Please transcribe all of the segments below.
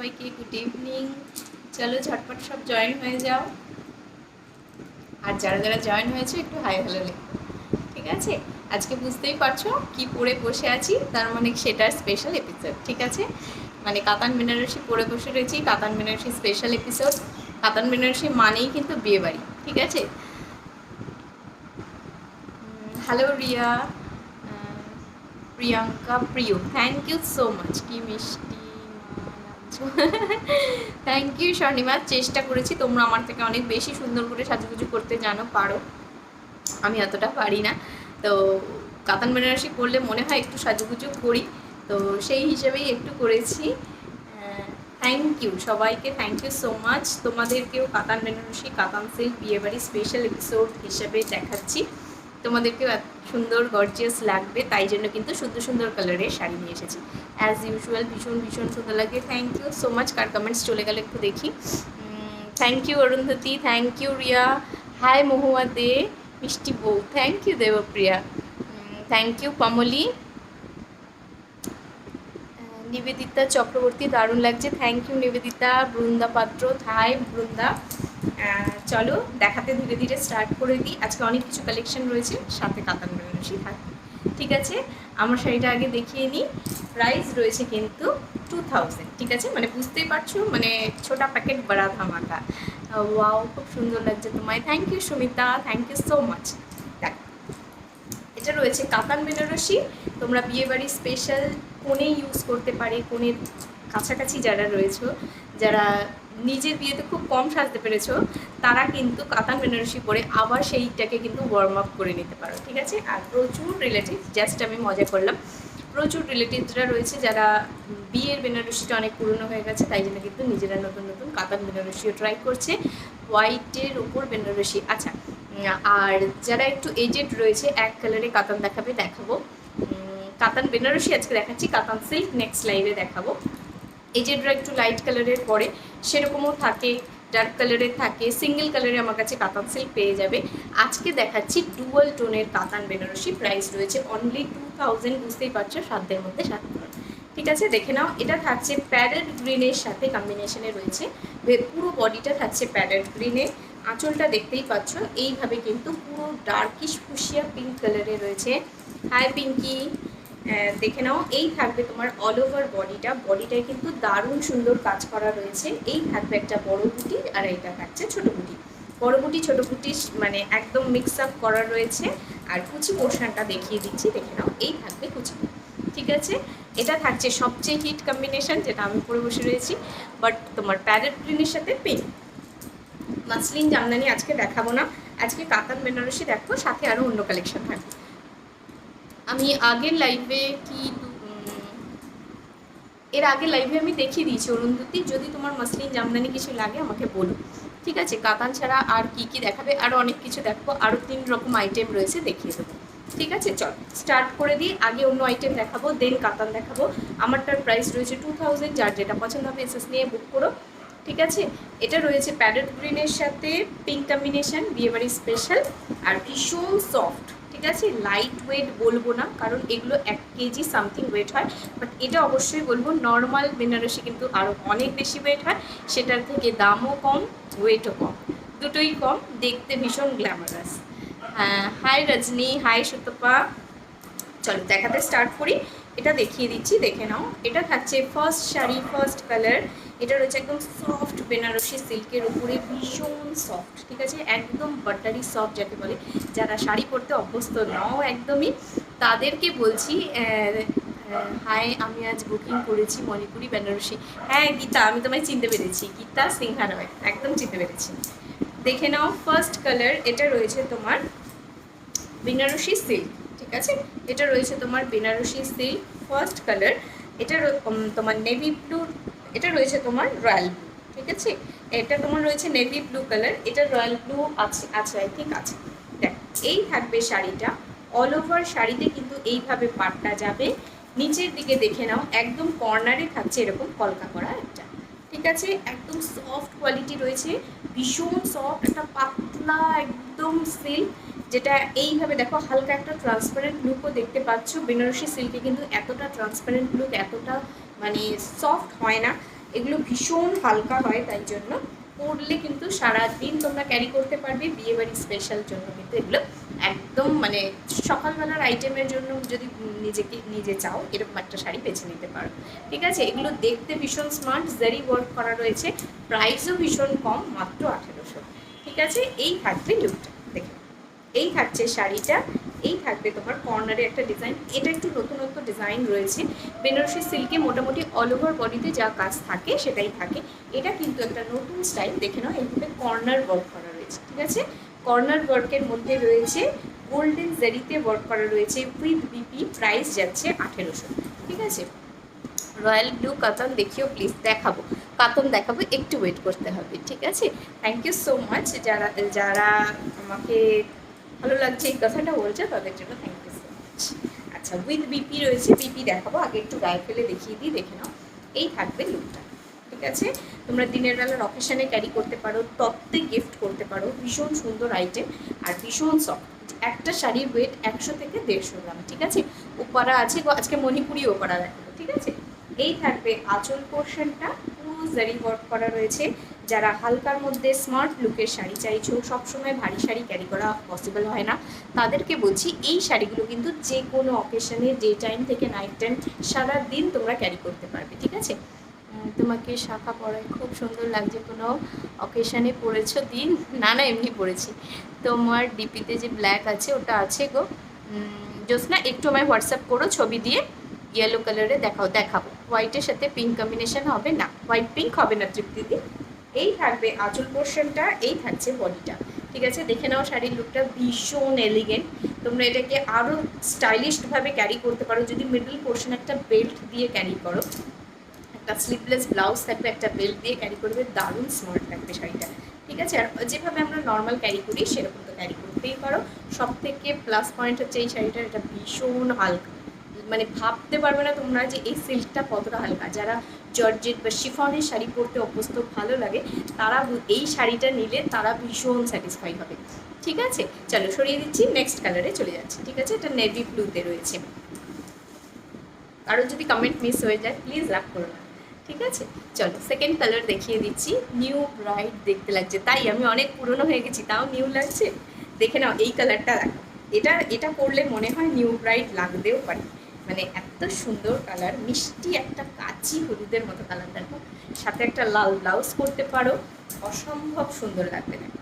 সবাইকে good evening. চলো ঝটপট সব জয়েন হয়ে যাও, আর যারা যারা জয়েন হয়েছে একটু হাই হ্যালো লিখো, ঠিক আছে? আজকে বুঝতেই পারছো কি পরে বসে আছি, তার মানে সেটার স্পেশাল এপিসোড, ঠিক আছে? মানে কাতান বেনারসি পরে বসে রয়েছি, কাতান বেনারসি স্পেশাল এপিসোড। কাতান বেনারসি মানেই কিন্তু বিয়ে বাড়ি, ঠিক আছে? হ্যালো রিয়া, প্রিয়াঙ্কা, প্রিয়, থ্যাংক ইউ সো মাচ। কি মিষ্টি থ্যাংক ইউ স্বর্ণিমা। চেষ্টা করেছি, তোমরা আমার থেকে অনেক বেশি সুন্দর করে সাজুগুজু করতে জানো, পারো, আমি অতটা পারি না। তো কাতান বেনারসি করলে মনে হয় একটু সাজুগুজু করি, তো সেই হিসেবেই একটু করেছি। থ্যাংক ইউ সবাইকে, থ্যাংক ইউ সো মাচ। তোমাদেরকেও কাতান বেনারসি, কাতান সিল্ক বিয়েবাড়ি স্পেশাল এপিসোড হিসেবে দেখাচ্ছি। তোমাদেরকেও এত সুন্দর গর্জিয়াস লাগবে, তাই জন্য কিন্তু সুন্দর সুন্দর কালারের শাড়ি নিয়ে এসেছি। অ্যাজ ইউজুয়াল ভীষণ ভীষণ সুন্দর লাগে। Thank you so much. কার কমেন্টস চলে গেলে একটু দেখি। Thank you Arundhati, thank you Riya, hi Mahua De, মিষ্টি বউ, thank you Debapriya, thank you Kamli, Nivedita Chakraborty, দারুণ লাগছে, থ্যাংক ইউ নিবেদিতা। বৃন্দা পাত্র, হাই বৃন্দা। চলো দেখাতে ধীরে ধীরে স্টার্ট করে দিই। আজকে অনেক কিছু কালেকশন রয়েছে, সাথে কাতান বেনারসি থাকবে, ঠিক আছে? আমার শাড়িটা আগে দেখিয়ে নিই। প্রাইস রয়েছে কিন্তু 2000, ঠিক আছে? মানে বুঝতেই পারছো, মানে ছোটা প্যাকেট বড়া ধামাকা। ওয়াও, খুব সুন্দর লাগছে তোমায়, thank you Sumita, thank you so much. দেখ, এটা রয়েছে কাতান বেনারসি। তোমরা বিয়েবাড়ি স্পেশাল কোণে ইউজ করতে পারে, কোণের কাছাকাছি যারা রয়েছে, যারা নিজের বিয়েতে খুব কম সাজতে পেরেছো, তারা কিন্তু কাতান বেনারসি পরে আবার সেইটাকে কিন্তু ওয়ার্ম আপ করে নিতে পারো, ঠিক আছে? আর প্রচুর রিলেটিভ, জাস্ট আমি মজা করলাম, প্রচুর রিলেটিভসরা রয়েছে যারা বিয়ের বেনারসিটা অনেক পুরনো হয়ে গেছে, তাই জন্য কিন্তু নিজেরা নতুন নতুন কাতান বেনারসিও ট্রাই করছে, হোয়াইটের উপর বেনারসি। আচ্ছা, আর যারা একটু এজেড রয়েছে, এক কালারে কাতান দেখাবো। কাতান বেনারসি আজকে দেখাচ্ছি, কাতান সিল্ক নেক্সট লাইভে দেখাবো। এজেডরা একটু লাইট কালারের পরে, সেরকমও থাকে, ডার্ক কালারের থাকে, সিঙ্গেল কালারে আমার কাছে কাতান সিল্ক পেয়ে যাবে। আজকে দেখাচ্ছি ডুয়াল টোনের কাতান বেনারসি। প্রাইস রয়েছে অনলি 2000, বুঝতেই পারছো, সাধ্যের মধ্যে সাত, ঠিক আছে? দেখে নাও, এটা থাকছে প্যারেট গ্রিনের সাথে কম্বিনেশনে রয়েছে, পুরো বডিটা থাকছে প্যারেট গ্রিনে। আঁচলটা দেখতেই পাচ্ছ এইভাবে কিন্তু পুরো ডার্কিশ ফুশিয়া পিঙ্ক কালারে রয়েছে। হাই পিঙ্কি, দেখে নাও, এই থাকবে তোমার অল ওভার বডিটায় কিন্তু দারুণ সুন্দর কাজ করা রয়েছে। এই থাকবে একটা বড় বুটি, আর এইটা থাকছে ছোট বুটি। বড় বুটি ছোট বুটি মানে একদম মিক্স আপ করা রয়েছে। আর কুচি পোর্শনটা দেখিয়ে দিচ্ছি, দেখে নাও, এই থাকবে কুচি, ঠিক আছে? এটা থাকছে সবচেয়ে হিট কম্বিনেশন, যেটা আমি পরে বসে রয়েছি, বাট তোমার প্যারেট গ্রিনের সাথে পিঙ্ক। মাসলিন জামদানি আজকে দেখাবো না, আজকে কাতান বেনারসি দেখো, সাথে আরও অন্য কালেকশন থাকবে। আমি আগের লাইভে এর আগের লাইভে আমি দেখিয়ে দিয়েছি অরুন্ধতী, যদি তোমার মাসলিন জামদানি কিছু লাগে আমাকে বলো, ঠিক আছে? কাতান ছাড়া আর কি কি দেখাবে, আরও অনেক কিছু দেখবো, আরও 3 রকম আইটেম রয়েছে, দেখিয়ে দেবো, ঠিক আছে? চল স্টার্ট করে দিই। আগে অন্য আইটেম দেখাবো, দেন কাতান দেখাবো। আমারটার প্রাইস রয়েছে 2000, যার যেটা পছন্দ হবে এসএস নিয়ে বুক করো, ঠিক আছে? এটা রয়েছে প্যারেট গ্রিনের সাথে পিঙ্ক কম্বিনেশন, বিয়েবাড়ি স্পেশাল, আর ভীষণ সফট, ঠিক আছে? লাইট ওয়েট বলবো না, কারণ এগুলো 1 কেজি সামথিং ওয়েট হয়, বাট এটা অবশ্যই বলবো নর্মাল বেনারসি কিন্তু আরও অনেক বেশি ওয়েট হয়, সেটার থেকে দামও কম, ওয়েটও কম, দুটোই কম, দেখতে ভীষণ গ্ল্যামারাস। হাই রজনী, হাই সুতপা। চলো দেখাতে স্টার্ট করি, এটা দেখিয়ে দিচ্ছি, দেখে নাও। এটা থাকছে ফার্স্ট শাড়ি, ফার্স্ট কালার। এটা রয়েছে একদম সফট বেনারসি সিল্কের উপরে, ভীষণ সফট, ঠিক আছে? একদম বাটারি সফট যাকে বলে। যারা শাড়ি পরতে অভ্যস্ত নও একদমই, তাদেরকে বলছি, হাই, আমি আজ বুকিং করেছি মণিপুরি বেনারসি। হ্যাঁ গীতা, আমি তোমায় চিনতে পেরেছি, গীতা সিংহা রয়, একদম চিনতে পেরেছি। দেখে নাও, ফার্স্ট কালার, এটা রয়েছে তোমার বেনারসি সিল্ক, ঠিক আছে? এটা রয়েছে তোমার বেনারসি সিল্ক ফার্স্ট কালার। এটা তোমার নেভি ব্লু, এটা রয়েছে তোমার রয়্যাল ব্লু, ঠিক আছে? এটা তোমার রয়েছে নেভি ব্লু কালার, এটা রয়্যাল ব্লু আছে, আছে আই থিঙ্ক আছে। দেখ, এই থাকবে শাড়িটা, অল ওভার শাড়িতে কিন্তু এইভাবে পাটটা যাবে। নিচের দিকে দেখে নাও, একদম কর্নারে থাকছে এরকম কলকা করা একটা, ঠিক আছে? একদম সফট কোয়ালিটি রয়েছে, ভীষণ সফট, একটা পাতলা একদম সিল্ক, যেটা এইভাবে দেখো হালকা একটা ট্রান্সপারেন্ট লুকও দেখতে পাচ্ছ। বেনারসি সিল্কে কিন্তু এতটা ট্রান্সপারেন্ট লুক, এতটা মানে সফট হয় না, এগুলো ভীষণ হালকা হয়, তাই জন্য পরলে কিন্তু সারাদিন তোমরা ক্যারি করতে পারবে। বিয়েবাড়ির স্পেশাল জন্য কিন্তু এগুলো একদম মানে সকালবেলার আইটেমের জন্য যদি নিজে চাও এরকম একটা শাড়ি বেছে নিতে পারো। ঠিক আছে, এগুলো দেখতে ভীষণ স্মার্ট, জারি ওয়ার্ক করা রয়েছে, প্রাইসও ভীষণ কম, মাত্র 1800। ঠিক আছে, এই থাকবে লুকটা, দেখে এই থাকছে শাড়িটা। এই থাকবে তোমার কর্নারে একটা ডিজাইন, এটা একটু নতুনত্ব ডিজাইন রয়েছে। বেনারসি সিল্কে মোটামুটি অল ওভার বডিতে যা কাজ থাকে সেটাই থাকে, এটা কিন্তু একটা নতুন স্টাইল। দেখে নাও, এইভাবে কর্নার ওয়ার্ক করা রয়েছে। ঠিক আছে, কর্নার ওয়ার্কের মধ্যে রয়েছে গোল্ডেন জারিতে ওয়ার্ক করা রয়েছে উইথ বিপি, প্রাইস যাচ্ছে 1800। ঠিক আছে, রয়্যাল ব্লু কাতান দেখিও প্লিজ, দেখাবো কাতান দেখাবো, একটু ওয়েট করতে হবে। ঠিক আছে, থ্যাংক ইউ সো মাচ যারা যারা আমাকে ভালো লাগছে এই কথাটা বলছে, তাদের জন্য থ্যাংক ইউ সো মাচ। আচ্ছা, উইথ বিপি রয়েছে, বিপি দেখাবো, আগে একটু গায়ে ফেলে দেখিয়ে দিই, দেখে নাও। এই থাকবে লুকটা। ঠিক আছে, তোমরা দিনের বেলার অকেশনে ক্যারি করতে পারো, তত্ত্বে গিফট করতে পারো, ভীষণ সুন্দর আইটেম আর ভীষণ সফট। একটা শাড়ির ওয়েট 100 থেকে 150 গ্রাম। ঠিক আছে, ওপারা আছে, আজকে মণিপুরি ওপারা দেখাবো। ঠিক আছে, এই থাকবে আঁচল পোর্শনটা, পুরো জারি ওয়ার্ক করা রয়েছে। যারা হালকার মধ্যে স্মার্ট লুকের শাড়ি চাইছো, সবসময় ভারী শাড়ি ক্যারি করা পসিবল হয় না, তাদেরকে বলছি এই শাড়িগুলো কিন্তু যে কোনো অকেশনে ডে টাইম থেকে নাইট টাইম সারাদিন তোমরা ক্যারি করতে পারবে। ঠিক আছে, তোমাকে শাখা পরায় খুব সুন্দর লাগছে, কোনো অকেশানে পরেছো দিন? না না, এমনি পরেছি। তোমার ডিপিতে যে ব্ল্যাক আছে ওটা আছে গো জোসনা, একটু আমায় হোয়াটসঅ্যাপ করো ছবি দিয়ে, ইয়েলো কালারে দেখাবো। হোয়াইটের সাথে পিঙ্ক কম্বিনেশন হবে না, হোয়াইট পিঙ্ক হবে না তৃপ্তিদি। এই থাকবে আঁচল পোর্শনটা, এই থাকছে বডিটা। ঠিক আছে, দেখে নাও শাড়ির লুকটা ভীষণ এলিগেন্ট। তোমরা এটাকে আরও স্টাইলিশভাবে ক্যারি করতে পারো যদি মিডল পোর্শন একটা বেল্ট দিয়ে ক্যারি করো, একটা স্লিভলেস ব্লাউজ থাকবে, একটা বেল্ট দিয়ে ক্যারি করবে, দারুণ স্মার্ট লাগবে শাড়িটা। ঠিক আছে, আর যেভাবে আমরা নর্মাল ক্যারি করি সেরকম তো ক্যারি করতেই পারো। সব থেকে প্লাস পয়েন্ট হচ্ছে এই শাড়িটার, এটা ভীষণ হালকা, মানে ভাবতে পারবে না তোমরা যে এই সিল্কটা কতটা হালকা। যারা জর্জেট বা শিফনের শাড়ি পরতে অভ্যস্ত, ভালো লাগে, তারা এই শাড়িটা নিলে তারা ভীষণ স্যাটিসফাই হবে। ঠিক আছে, চলো সরিয়ে দিচ্ছি, নেক্সট কালারে চলে যাচ্ছি। ঠিক আছে, এটা নেভি ব্লুতে রয়েছে। কারণ যদি কমেন্ট মিস হয়ে যায় প্লিজ রাগ করো না। ঠিক আছে, চলো সেকেন্ড কালার দেখিয়ে দিচ্ছি। নিউ ব্রাইট দেখতে লাগছে, তাই আমি অনেক পুরনো হয়ে গেছি তাও নিউ লাগছে। দেখে নাও এই কালারটা, দেখো এটা করলে মনে হয় নিউ ব্রাইট লাগতেও পারে, মানে এত সুন্দর কালার, মিষ্টি একটা কাচি হলুদের মতো কালার। দেখো, সাথে একটা লাল ব্লাউজ করতে পারো, অসম্ভব সুন্দর লাগবে। দেখো,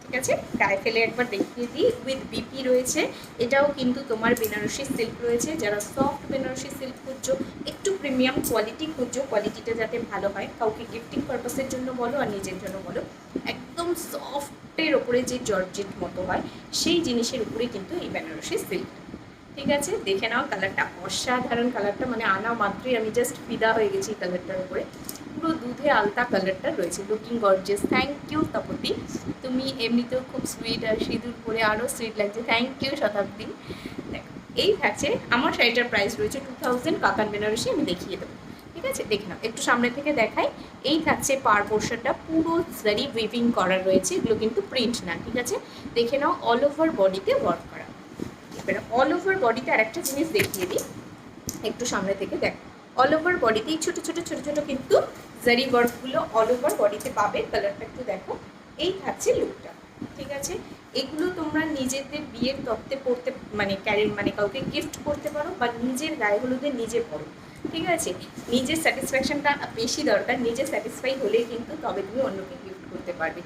ঠিক আছে, গায়ে ফেলে একবার দেখিয়ে দিই। উইথ বিপি রয়েছে, এটাও কিন্তু তোমার বেনারসি সিল্ক রয়েছে। যারা সফট বেনারসি সিল্ক খুঁজছো, একটু প্রিমিয়াম কোয়ালিটি খুঁজছো, কোয়ালিটিটা যাতে ভালো হয়, কাউকে গিফটিং পারপাসের জন্য বলো আর নিজের জন্য বলো, একদম সফটের ওপরে যে জর্জেট মতো হয় সেই জিনিসের উপরে কিন্তু এই বেনারসি সিল্ক। ঠিক আছে, দেখে নাও কালারটা, অসাধারণ কালারটা, মানে আনা মাত্রই আমি জাস্ট ফিদা হয়ে গেছি এই কালারটার উপরে। পুরো দুধে আলতা কালারটা রয়েছে, looking gorgeous. Thank you Tapati, তুমি এমনিতেও খুব সুইট, আর সিঁদুর পরে আরও সুইট লাগছে। থ্যাংক ইউ শতাব্দী। দেখো, এই থাকছে আমার শাড়িটার প্রাইস রয়েছে 2000, কাতান বেনারসি, আমি দেখিয়ে দেবো। ঠিক আছে, দেখে নাও, একটু সামনে থেকে দেখাই। এই থাকছে পার পোর্শনটা, পুরো জারি উইভিং করা রয়েছে, এগুলো কিন্তু প্রিন্ট না। ঠিক আছে, দেখে নাও, অল ওভার বডিতে ওয়ার্ক করা। এবার অল ওভার বডিতে আরেকটা জিনিস দেখিয়ে দিই, একটু সামনে থেকে দেখো। অল ওভার বডিতেই ছোটো ছোটো ছোটো ছোটো কিন্তু জারি ওয়ার্কগুলো অল ওভার বডিতে পাবে। কালারটা একটু দেখো, এই থাকছে লুকটা। ঠিক আছে, এগুলো তোমরা নিজেদের বিয়ের তত্ত্বে পড়তে, মানে মানে কাউকে গিফট করতে পারো, বা নিজের গায়ে হলুদে নিজে পড়ো। ঠিক আছে, নিজের স্যাটিসফ্যাকশনটা বেশি দরকার, নিজে স্যাটিসফাই হলেই কিন্তু তবে তুমি অন্যকে গিফট করতে পারবে।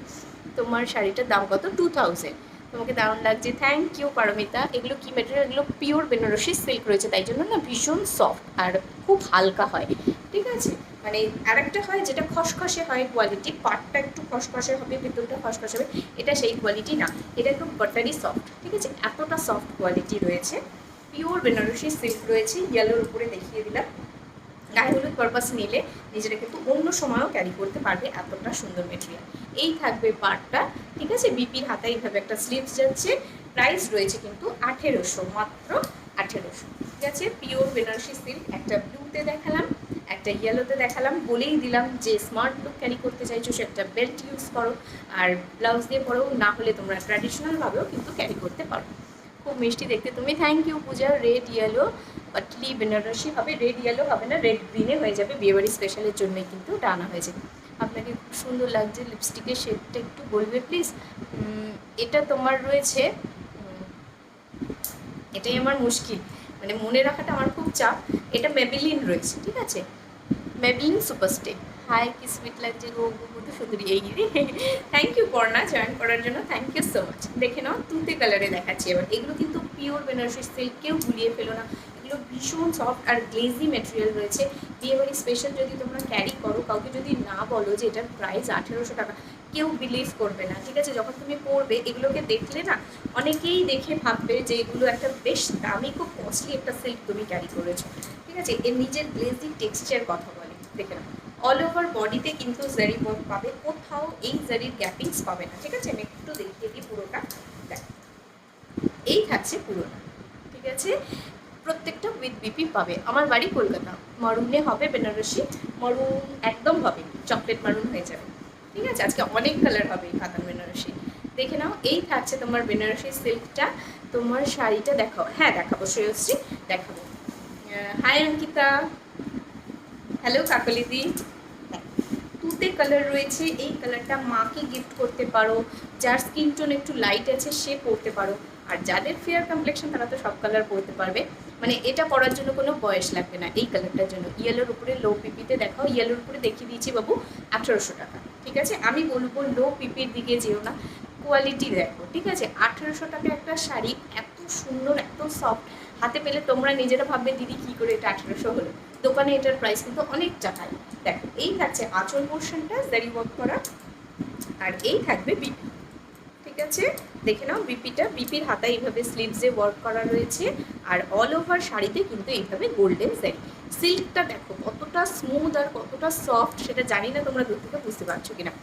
তোমার শাড়িটার দাম কত? 2000। তোমাকে দারুণ লাগছে, থ্যাংক ইউ পারমিতা। এগুলো কি ম্যাটেরিয়াল? এগুলো পিওর বেনারসি সিল্ক রয়েছে, তাই জন্য না ভীষণ সফট আর খুব হালকা হয়। ঠিক আছে, মানে আরেকটা হয় যেটা খসখসে হয় কোয়ালিটি, পাটটা একটু খসখসে হবে, ভেতরটা খসখসে হবে, এটা সেই কোয়ালিটি না, এটা একটু বাটারি সফট। ঠিক আছে, এতটা সফট কোয়ালিটি রয়েছে, পিওর বেনারসি সিল্ক রয়েছে। ইয়েলোর উপরে দেখিয়ে দিলাম, গায়ে হলুদ পারপাস নিলে নিজেরা কিন্তু অন্য সময়ও ক্যারি করতে পারবে, এতটা সুন্দর মেটেরিয়াল। এই থাকবে পার্টটা। ঠিক আছে, বিপির হাতায় এইভাবে একটা স্লিভস যাচ্ছে, প্রাইস রয়েছে কিন্তু 1800, মাত্র 1800। ঠিক আছে, পিওর বেনারসি সিল্ক। একটা ব্লুতে দেখালাম, একটা ইয়েলোতে দেখালাম, বলেই দিলাম যে স্মার্ট লুক ক্যারি করতে চাইছো সে একটা বেল্ট ইউজ করো আর ব্লাউজ দিয়ে পরো, না হলে তোমরা ট্র্যাডিশনালভাবেও কিন্তু ক্যারি করতে পারো। খুব মিষ্টি দেখতে তুমি। Thank you Puja. Red yellow পাটলি বেনারসি হবে, রেড ইয়েলো হবে না, রেড গ্রিনে হয়ে যাবে, বিয়েবাড়ি স্পেশালের জন্যই কিন্তু ওটা আনা হয়েছে। আপনাকে খুব সুন্দর লাগছে লিপস্টিকের শেডটা, একটু বলবে প্লিজ। এটা তোমার রয়েছে, এটাই আমার মুশকিল, মানে মনে রাখাটা আমার খুব চাপ। এটা মেবিলিন রয়েছে, ঠিক আছে, মেবিলিন সুপারস্টে। হাই কি সুইট লাগছে গো, কত সুন্দরী। এই থ্যাংক ইউ পর্ণা জয়েন করার জন্য, থ্যাংক ইউ সো মাচ। দেখে নাও তুতে কালারে দেখাচ্ছি এবার। এগুলো কিন্তু পিওর বেনারসি সিল্ক, কেউ ভুলিয়ে ফেলো না। এগুলো ভীষণ সফট আর গ্লেজি মেটেরিয়াল রয়েছে। বিয়েবাড়ি স্পেশাল যদি তোমরা ক্যারি করো, কাউকে যদি না বলো যে এটার প্রাইস 1800 টাকা, কেউ বিলিভ করবে না, ঠিক আছে। যখন তুমি পরবে এগুলোকে দেখলে না, অনেকেই দেখে ভাববে যে এগুলো একটা বেশ দামি, খুব কস্টলি একটা সিল্ক তুমি ক্যারি করেছো, ঠিক আছে। এর নিজের গ্লেজি টেক্সচার কথা বলে। দেখে নাও অল ওভার বডিতে কিন্তু জারি ওয়ার্ক পাবে, কোথাও এই জারির গ্যাপিংস পাবে না, ঠিক আছে। আমি একটু দেখিয়ে দিই পুরোটা। দেখ, এই থাকছে পুরোটা, ঠিক আছে। প্রত্যেকটা উইথ বিপি পাবে। আমার বাড়ি কলকাতা, মরুনে হবে বেনারসি, মরুন একদম হবে, চকলেট মারুন হয়ে যাবে, ঠিক আছে। আজকে অনেক কালার হবে এই কাতান বেনারসি। দেখে নাও এই থাকছে তোমার বেনারসি সিল্কটা। তোমার শাড়িটা দেখাও, হ্যাঁ দেখাবো শ্রেয়শ্রী, দেখাবো। হাই অঙ্কিতা, হ্যালো কাকলিদি। তুতে কালার রয়েছে, এই কালারটা মাকে গিফট করতে পারো, যার স্কিন টোন একটু লাইট আছে সে পরতে পারো, আর যাদের ফেয়ার কমপ্লেকশন তারা তো সব কালার পরতে পারবে, মানে এটা পরার জন্য কোনো বয়স লাগবে না। এই কালারটার জন্য ইয়েলোর উপরে লো পিপিতে দেখাও, ইয়েলোর উপরে দেখিয়ে দিয়েছি বাবু 1800 টাকা, ঠিক আছে। আমি বলবো লো পিপির দিকে যেও না, কোয়ালিটি দেখো, ঠিক আছে। 1800 টাকা একটা শাড়ি, এত সুন্দর, এত সফট, হাতে পেলে তোমরা নিজেরা ভাববে দিদি কী করে এটা 1800 হলো। দোকানে এটার প্রাইস কিন্তু অনেক টাকায়। দেখো এই থাকছে আঁচল পোর্শনটা জারি ওয়ার্ক করা, আর এই থাকবে বিপি, ঠিক আছে। দেখে নাও বিপিটা, বিপির হাতায় এইভাবে স্লিভসে ওয়ার্ক করা রয়েছে, আর অল ওভার শাড়িতে কিন্তু এইভাবে গোল্ডেন জারি। সিল্কটা দেখো কতটা স্মুথ আর কতটা সফট, সেটা জানি না তোমরা দূর থেকে বুঝতে পারছো কিনা।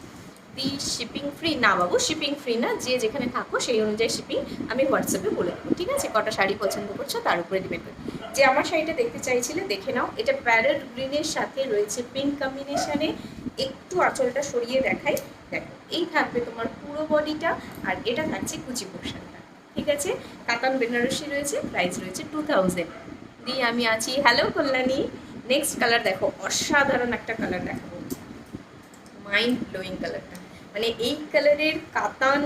দি শিপিং ফ্রি না বাবু, শিপিং ফ্রি না, যে যেখানে থাকো সেই অনুযায়ী শিপিং আমি হোয়াটসঅ্যাপে বলে দেবো, ঠিক আছে। কটা শাড়ি পছন্দ করছো তার উপরে ডিপেন্ড করে। যে আমার শাড়িটা দেখতে চাইছিলে দেখে নাও, এটা প্যারেট গ্রিনের সাথে রয়েছে পিঙ্ক কম্বিনেশনে। একটু আঁচলটা সরিয়ে দেখাই, দেখো এই থাকবে তোমার পুরো বডিটা, আর এটা থাকছে কুচি পোর্শনটা, ঠিক আছে। কাতান বেনারসি রয়েছে, প্রাইস রয়েছে 2000 দিয়ে আমি আছি। হ্যালো কল্যাণী। নেক্সট কালার দেখো, অসাধারণ একটা কালার দেখাবো, মাইন্ড ব্লোয়িং কালারটা, মানে এই কালারের কাতান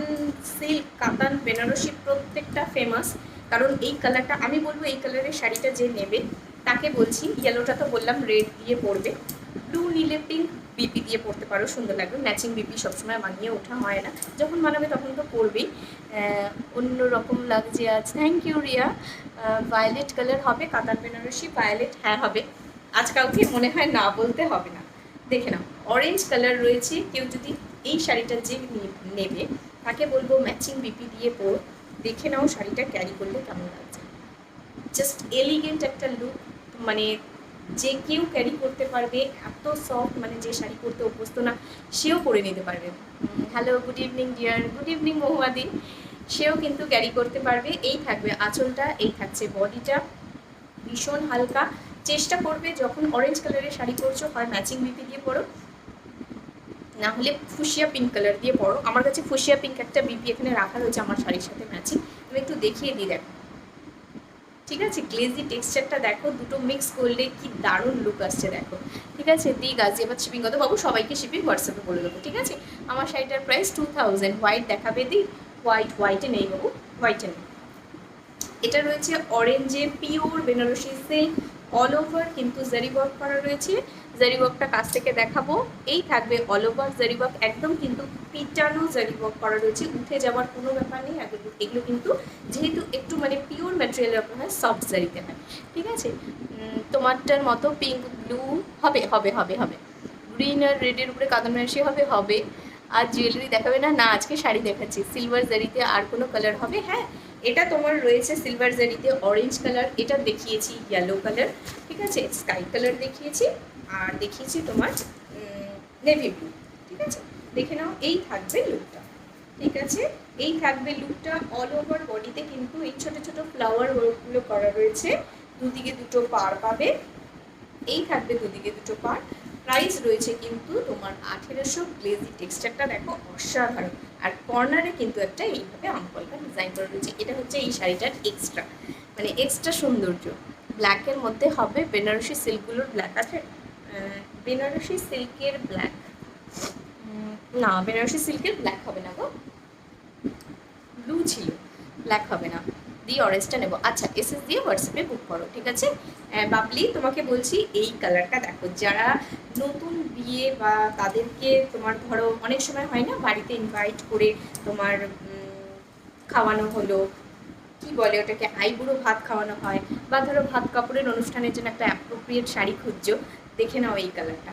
সিল্ক, কাতান বেনারসি প্রত্যেকটা ফেমাস, কারণ এই কালারটা আমি বলবো এই কালারের শাড়িটা যে নেবে তাকে বলছি, ইয়েলোটা তো বললাম রেড দিয়ে পরবে, ব্লু নিলে পিঙ্ক বিপি দিয়ে পরতে পারো, সুন্দর লাগবে। ম্যাচিং বিপি সবসময় মানিয়ে ওঠা হয় না, যখন মানাবে তখন তো পরবেই। অন্য রকম লাগছে আজ, thank you Riya. Violet colour হবে কাতান বেনারসি, ভায়োলেট হ্যাঁ হবে, আজ কাউকে মনে হয় না বলতে হবে না। দেখে নাও অরেঞ্জ কালার রয়েছে, কেউ যদি এই শাড়িটা যে নেবে তাকে বলবো ম্যাচিং বিপি দিয়ে পর, দেখে নাও শাড়িটা ক্যারি করলে কেমন লাগছে, জাস্ট এলিগেন্ট একটা লুক, মানে যে কেউ ক্যারি করতে পারবে, এত সফট, মানে যে শাড়ি পরতে অভ্যস্ত না সেও পরে নিতে পারবে। Hello good evening dear, good evening মহুয়াদি, সেও কিন্তু ক্যারি করতে পারবে। এই থাকবে আঁচলটা, এই থাকছে বডিটা, ভীষণ হালকা। চেষ্টা করবে যখন অরেঞ্জ কালারের শাড়ি পরছো হয় ম্যাচিং বিপি দিয়ে পরো, না হলে ফুশিয়া পিঙ্ক কালার দিয়ে পরো। আমার কাছে ফুশিয়া পিঙ্ক একটা বিপি এখানে রাখা রয়েছে আমার শাড়ির সাথে ম্যাচিং, আমি একটু দেখিয়ে দিই দেখো, ঠিক আছে। গ্লেজি টেক্সচারটা দেখো, দুটো মিক্স করলে কি দারুণ লুক আসছে দেখো, ঠিক আছে। দি গাজি এবার শিপিং কত বাবু, সবাইকে শিপিং হোয়াটসঅ্যাপে বলে দেবো, ঠিক আছে। আমার শাড়িটার প্রাইস 2000। হোয়াইট দেখাবে দি, হোয়াইটে নেই বাবু, হোয়াইটে নেই। এটা রয়েছে অরেঞ্জে, pure Banarasi silk, all over কিন্তু জারি ওয়ার্ক করা রয়েছে। জারি ওয়ার্কটা কাছ থেকে দেখাবো, এই থাকবে অল ওভার জারি ওয়ার্ক, একদম কিন্তু পিটানো জারি ওয়ার্ক করা রয়েছে, উঠে যাওয়ার কোনো ব্যাপার নেই। এগুলো কিন্তু যেহেতু একটু মানে পিওর ম্যাটেরিয়ালের ওপর হয়, সফট জারিতে হয়, ঠিক আছে। তোমারটার মতো পিঙ্ক ব্লু হবে, হবে হবে হবে, গ্রিন আর রেডের উপরে কাতান বেনারসি হবে, হবে। আর জুয়েলারি দেখাবে না, না আজকে শাড়ি দেখাচ্ছি। সিলভার জারিতে আর কোনো কালার হবে, হ্যাঁ এটা তোমার রয়েছে সিলভার জারিতে অরেঞ্জ কালার, এটা দেখিয়েছি ইয়েলো কালার, ঠিক আছে, স্কাই কালার দেখিয়েছি, আর দেখিয়েছি তোমার নেভি ব্লু, ঠিক আছে। দেখে নাও এই থাকবে লুকটা, ঠিক আছে। এই থাকবে লুকটা, অল ওভার বডিতে কিন্তু এই ছোটো ছোটো ফ্লাওয়ার ওয়ার্কগুলো করা রয়েছে, দুদিকে দুটো পাড় পাবে, এই থাকবে দুদিকে দুটো পাড়, প্রাইস রয়েছে কিন্তু তোমার 1800। গ্লেজি টেক্সচারটা দেখো অসাধারণ, আর কর্নারে কিন্তু একটা এইভাবে আমকলকা ডিজাইন করা রয়েছে। এটা হচ্ছে এই শাড়িটার এক্সট্রা, মানে এক্সট্রা সৌন্দর্য। ব্ল্যাকের মধ্যে হবে, বেনারসি সিল্কগুলোর ব্ল্যাক আছে, বেনারসি সিল্কের ব্ল্যাক না, বেনারসি সিল্কের ব্ল্যাক হবে না গো, ব্লু ছিল, ব্ল্যাক হবে না। দিয়ে অরেঞ্জটা নেবো। আচ্ছা, এসএস দিয়ে হোয়াটসঅ্যাপে বুক করো, ঠিক আছে? বাবলি, তোমাকে বলছি এই কালারটা দেখো, যারা নতুন বিয়ে বা তাদেরকে তোমার ধরো অনেক সময় হয় না বাড়িতে ইনভাইট করে তোমার খাওয়ানো হলো, কি বলে ওটাকে, আইবুড়ো ভাত খাওয়ানো হয়, বা ধরো ভাত কাপড়ের অনুষ্ঠানের জন্য একটা অ্যাপ্রোপ্রিয়েট শাড়ি খুঁজছো, দেখে নাও এই কালারটা।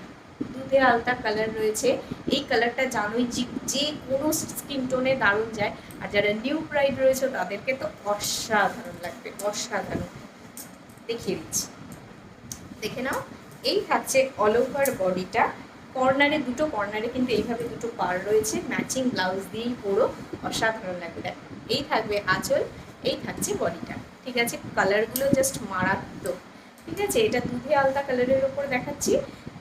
দুধে আলতা কালার রয়েছে। এই কালারটা জানোই যে কোনো স্কিন টোনে দারুণ যায়, আর যারা নিউ ব্রাইড রয়েছে তাদেরকে তো অসাধারণ লাগবে, অসাধারণ। দেখিয়ে দিচ্ছি, দেখে নাও। এই থাকছে অল ওভার বডিটা, কর্নারে দুটো কর্নারে কিন্তু এইভাবে দুটো পার রয়েছে, ম্যাচিং ব্লাউজ দিয়েই পুরো অসাধারণ লাগবে। দেখো, এই থাকবে আঁচল, এই থাকছে বডিটা, ঠিক আছে? কালারগুলো জাস্ট মারাত্মক, ঠিক আছে? এটা দুধে আলতা কালারের ওপর দেখাচ্ছি,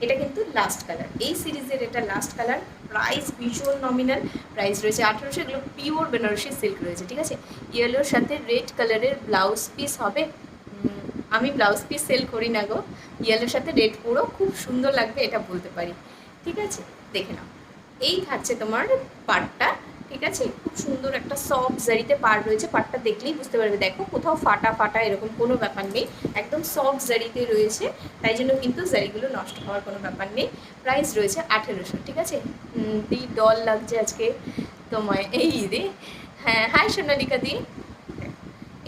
এটা কিন্তু লাস্ট কালার, এই সিরিজের এটা লাস্ট কালার। প্রাইস ভীষণ নমিনাল, প্রাইস রয়েছে 1800। এগুলো পিওর বেনারসি সিল্ক রয়েছে, ঠিক আছে? ইয়েলোর সাথে রেড কালারের ব্লাউজ পিস হবে। আমি ব্লাউজ পিস সেল করি না গো, ইয়েলোর সাথে রেড পুরো খুব সুন্দর লাগবে, এটা বলতে পারি, ঠিক আছে? দেখে নাও। এই থাকছে তোমার পাড়টা, ঠিক আছে? খুব সুন্দর একটা সফট জারিতে পাড় রয়েছে, পাড়টা দেখলেই বুঝতে পারবে। দেখো, কোথাও ফাটা ফাটা এরকম কোনো ব্যাপার নেই, একদম সফট জারিতে রয়েছে, তাই জন্য কিন্তু জারিগুলো নষ্ট হওয়ার কোনো ব্যাপার নেই। প্রাইস রয়েছে 1800, ঠিক আছে? দি ডল লাগছে আজকে তোমায়, এই রে। হ্যাঁ, হাই সোনালিকা দি।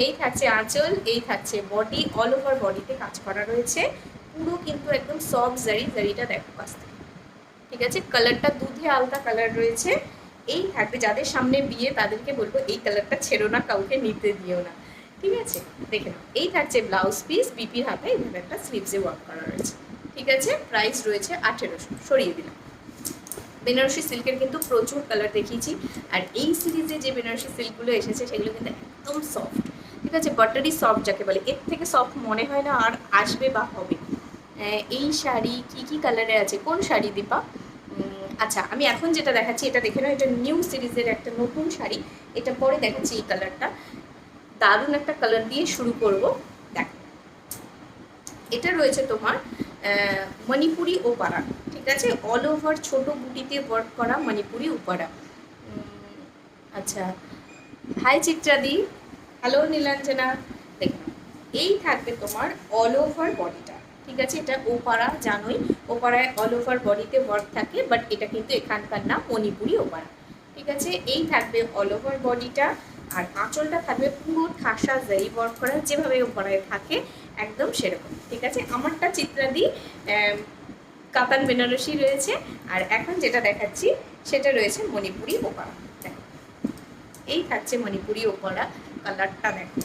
এই থাকছে আঁচল, এই থাকছে বডি, অল ওভার বডিতে কাজ করা রয়েছে, পুরো কিন্তু একদম সফট জারি, জারিটা দেখো কাছ থেকে, ঠিক আছে? কালারটা দুধে আলতা কালার রয়েছে। এই থাকবে, যাদের সামনে বিয়ে তাদেরকে বলবো এই কালারটা ছেড়ো না, কাউকে নিতে দিও না, ঠিক আছে? দেখে নাও। এই থাকছে ব্লাউজ পিস, বিপির হাতে এইভাবে একটা স্লিভসে ওয়ার্ক করা রয়েছে, ঠিক আছে? প্রাইস রয়েছে 1800। সরিয়ে দিলাম। বেনারসি সিল্কের কিন্তু প্রচুর কালার দেখিয়েছি, আর এই সিরিজে যে বেনারসি সিল্কগুলো এসেছে সেগুলো কিন্তু একদম সফট, ঠিক আছে? বাটারি সফট যাকে বলে, এর থেকে সফট মনে হয় না আর আসবে বা হবে। এই শাড়ি কি কি কালারে আছে? কোন শাড়ি দীপা? আচ্ছা, আমি এখন যেটা দেখাচ্ছি এটা দেখে নাও, এটা নিউ সিরিজের একটা নতুন শাড়ি, এটা পরে দেখাচ্ছি। এই কালারটা দারুণ একটা কালার দিয়ে শুরু করব। দেখ, এটা রয়েছে তোমার মণিপুরি ওপারা, ঠিক আছে? অল ওভার ছোট বুটিতে ওয়ার্ক করা মণিপুরি ওপারা। আচ্ছা, হাই চিত্রাদি, হ্যালো নীলাঞ্জনা। দেখো, এই থাকবে তোমার অল ওভার বডিটা, ঠিক আছে? এটা ওপারা, জানোই ওপারায় অল ওভার বডিতে ওয়ার্ক থাকে, বাট এটা কিন্তু এখানকার না, মণিপুরি ওপারা, ঠিক আছে? এই থাকবে অল ওভার বডিটা, আর আঁচলটা থাকবে পুরো ঠাসা জারি ওয়ার্ক করা, যেভাবে ওপারায় থাকে একদম সেরকম, ঠিক আছে? আমারটা চিত্রাদি কাতান বেনারসি রয়েছে, আর এখন যেটা দেখাচ্ছি সেটা রয়েছে মণিপুরি ওপারা। দেখো, এই থাকছে মণিপুরি ওপারা, কালারটা দেখো,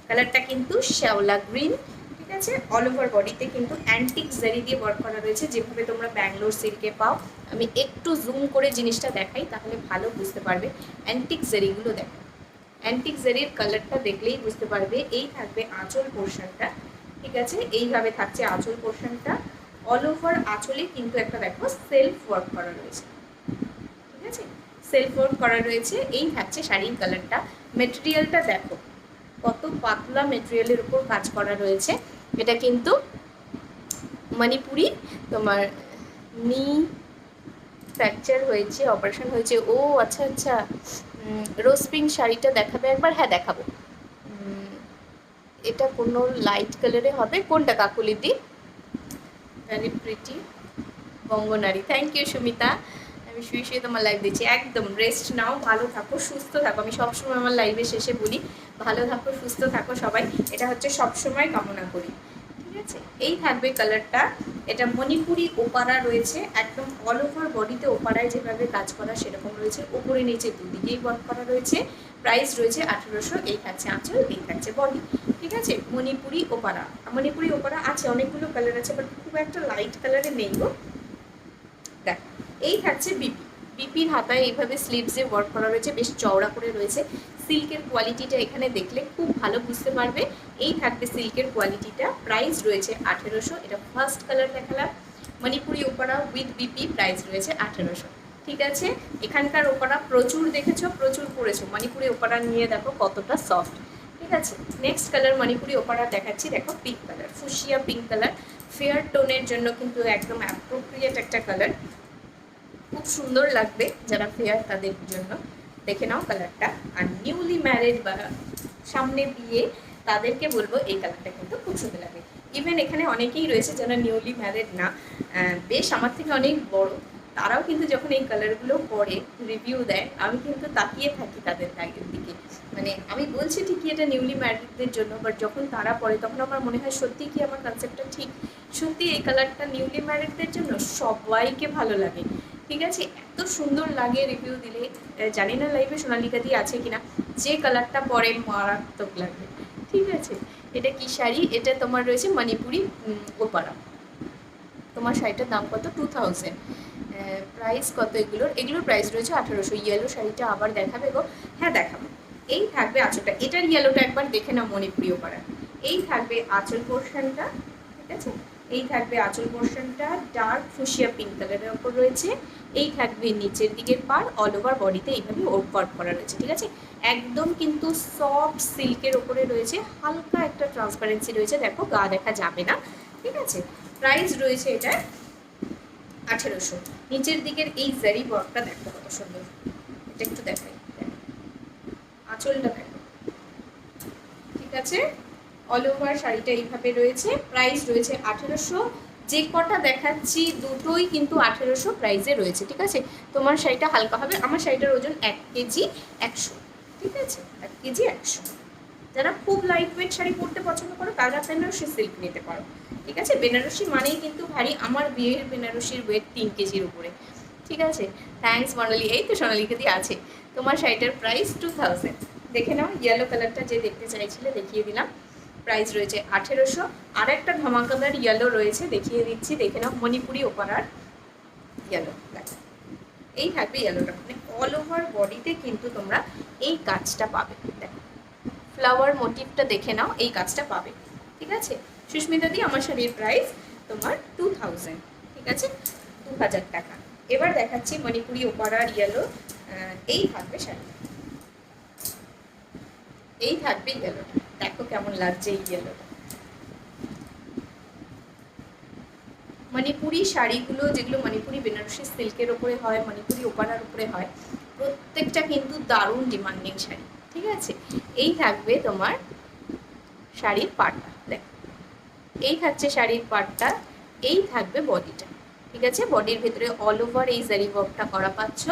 কালারটা কিন্তু শ্যাওলা গ্রিন, ঠিক আছে? অল ওভার বডিতে কিন্তু অ্যান্টিক জারি দিয়ে ওয়ার্ক করা রয়েছে, যেভাবে তোমরা ব্যাঙ্গালোর সিল্কে পাও। আমি একটু জুম করে জিনিসটা দেখাই, তাহলে ভালো বুঝতে পারবে। অ্যান্টিক জারিগুলো দেখো, অ্যান্টিক জারির কালারটা দেখলেই বুঝতে পারবে। এই থাকবে আঁচল পোর্শনটা, ঠিক আছে? এইভাবে থাকছে আঁচল পোর্শনটা। অল ওভার আঁচলে কিন্তু একটা দেখো সেলফ ওয়ার্ক করা রয়েছে, ঠিক আছে? সেলফ ওয়ার্ক করা রয়েছে। এই থাকছে শাড়ির কালারটা। মেটেরিয়ালটা দেখো, কত পাতলা মেটেরিয়ালের উপর কাজ করা রয়েছে। এটা কিন্তু মণিপুরি তোমার নি ফ্র্যাকচার হয়েছে, অপারেশন হয়েছে। ও আচ্ছা আচ্ছা, রোজ পিঙ্ক শাড়িটা দেখাবে একবার? হ্যাঁ, দেখাবো। এটা কোনো লাইট কালারে হবে। কোনটা কাকুলিদি? ভেরি প্রিটি বঙ্গনারী। Thank you Sumita. আমি শুয়ে শুয়ে তোমার লাইভ দিচ্ছি। একদম রেস্ট নাও, ভালো থাকো, সুস্থ থাকো। আমি সবসময় আমার লাইভে শেষে বলি ভালো থাকো, সুস্থ থাকো সবাই, এটা হচ্ছে সবসময় কামনা করি, ঠিক আছে? এই থাকবে কালারটা। এটা মণিপুরি ওপারা রয়েছে, একদম অল ওভার বডিতে ওপারায় যেভাবে কাজ করা সেরকম রয়েছে, উপরে নিচে দুদিকেই ওয়ার্ক করা রয়েছে। প্রাইস রয়েছে 1800। এই থাকছে আঁচল, এই থাকছে বডি, ঠিক আছে? মণিপুরি ওপারা, মণিপুরি ওপারা আছে অনেকগুলো কালার আছে, বাট খুব একটা লাইট কালারে নেই গো। দেখ, এই থাকছে বিপি, বিপির হাতায় এইভাবে স্লিভসে ওয়ার্ক করা রয়েছে, বেশ চওড়া করে রয়েছে। সিল্কের কোয়ালিটিটা এখানে দেখলে খুব ভালো বুঝতে পারবে। এই থাকবে সিল্কের কোয়ালিটিটা। প্রাইস রয়েছে 1800। এটা ফার্স্ট কালার দেখালাম। মণিপুরি ওপারা উইথ বিপি, প্রাইস রয়েছে 1800। ঠিক আছে, এখানকার ওপারা প্রচুর দেখেছো, প্রচুর পড়েছো। মণিপুরি ওপারা নিয়ে দেখো কতটা সফট। ঠিক আছে, নেক্সট কালার মণিপুরি ওপারা দেখাচ্ছি। দেখো pink colour, fuchsia pink colour, fair টোনের জন্য কিন্তু একদম অ্যাপ্রোপ্রিয়েট একটা কালার, খুব সুন্দর লাগবে যারা ফেয়ার তাদের জন্য। দেখে নাও কালারটা। আর নিউলি ম্যারিড বা সামনে বিয়ে তাদেরকে বলবো এই কালারটা কিন্তু খুব সুন্দর লাগে। ইভেন এখানে অনেকেই রয়েছে যারা নিউলি ম্যারিড না, বেশ আমার থেকে অনেক বড়, তারাও কিন্তু যখন এই কালারগুলো পরে রিভিউ দেয়, আমি কিন্তু তাকিয়ে থাকি তাদের দিকে। মানে আমি বলছি ঠিকই এটা নিউলি ম্যারিডদের জন্য, বাট যখন তারা পরে তখন আমার মনে হয় সত্যি কি আমার কনসেপ্টটা ঠিক, সত্যি এই কালারটা নিউলি ম্যারিডদের জন্য সবাইকে ভালো লাগে। ঠিক আছে, এত সুন্দর লাগে রিভিউ দিলে। জানি না লাইভে সোনালিকা দি আছে কিনা, যে কালারটা পরে মারাত্মক লাগবে। ঠিক আছে, এটা কি শাড়ি? এটা তোমার রয়েছে মণিপুরি ওপারা। তোমার শাড়িটার দাম কত? 2000। প্রাইস কত এগুলোর? এগুলোর প্রাইস রয়েছে 1800। ইয়েলো শাড়িটা আবার দেখাবে গো? হ্যাঁ দেখাবো। এই থাকবে আঁচলটা, এটার ইয়েলোটা একবার দেখে নাও মণিপুরি ওপারা। এই থাকবে আঁচল পোর্শনটা। ঠিক আছে, এই থাকবে আঁচল পোর্শনটা, ডার্ক ফুশিয়া পিঙ্ক কালারের ওপর রয়েছে। এই থাকবে নিচের দিকের পার, অল ওভার বডিতে এইভাবে ওয়ার্ক করা রয়েছে। ঠিক আছে, একদম কিন্তু সফট সিল্কের ওপরে রয়েছে, হালকা একটা ট্রান্সপারেন্সি রয়েছে, দেখো গা দেখা যাবে না। ঠিক আছে, প্রাইস রয়েছে এটা 1800। নিচের দিকের এই জারি ওয়ার্কটা দেখো কত সুন্দর, এটা একটু দেখাই, আঁচলটা দেখো। ঠিক আছে, অল ওভার শাড়িটা এইভাবে রয়েছে, প্রাইস রয়েছে 1800। যে কটা দেখাচ্ছি দুটোই কিন্তু 1800 প্রাইসে রয়েছে। ঠিক আছে, তোমার শাড়িটা হালকা হবে, আমার শাড়িটার ওজন 1 কেজি 100। ঠিক আছে, 1 কেজি 100। যারা খুব লাইট ওয়েট শাড়ি পরতে পছন্দ করো তারা বেনারসি সিল্ক নিতে পারো। ঠিক আছে, বেনারসি মানেই কিন্তু ভারী, আমার বিয়ের বেনারসির ওয়েট 3 কেজির উপরে। ঠিক আছে, থ্যাঙ্কস মনালি। এই তো সোনালিকা দি আছে। তোমার শাড়িটার প্রাইস 2000। দেখে নাও, ইয়েলো কালারটা যে দেখতে চাইছিলে দেখিয়ে দিলাম, প্রাইস রয়েছে 1800। আর একটা ধামাকাদার ইয়েলো রয়েছে, দেখিয়ে দিচ্ছি, দেখে নাও, মণিপুরি ওপারার ইয়েলো। এই থাকবে ইয়েলোটা, মানে অল ওভার বডিতে কিন্তু তোমরা এই কাজটা পাবে। দেখো ফ্লাওয়ার মোটিভটা দেখে নাও, এই কাজটা পাবে। ঠিক আছে, সুস্মিতা দি আমার শাড়ির প্রাইস তোমার 2000। ঠিক আছে, 2000 টাকা। এবার দেখাচ্ছি মণিপুরি ওপারার ইয়েলো। এই থাকবে শাড়ি, এই থাকবে ইয়েলোটা। দেখো কেমন লাগছে এই ইয়েলোটা। মণিপুরি শাড়িগুলো যেগুলো মণিপুরি বেনারসি সিল্কের ওপরে হয়, মণিপুরি ওপারার উপরে হয়, প্রত্যেকটা কিন্তু দারুণ ডিমান্ডিং শাড়ি। ঠিক আছে, এই থাকবে তোমার শাড়ির পাটটা, দেখো এই থাকছে শাড়ির পাটটা, এই থাকবে বডিটা। ঠিক আছে, বডির ভেতরে অল ওভার এই জারি ওয়ার্কটা করা পাচ্ছ।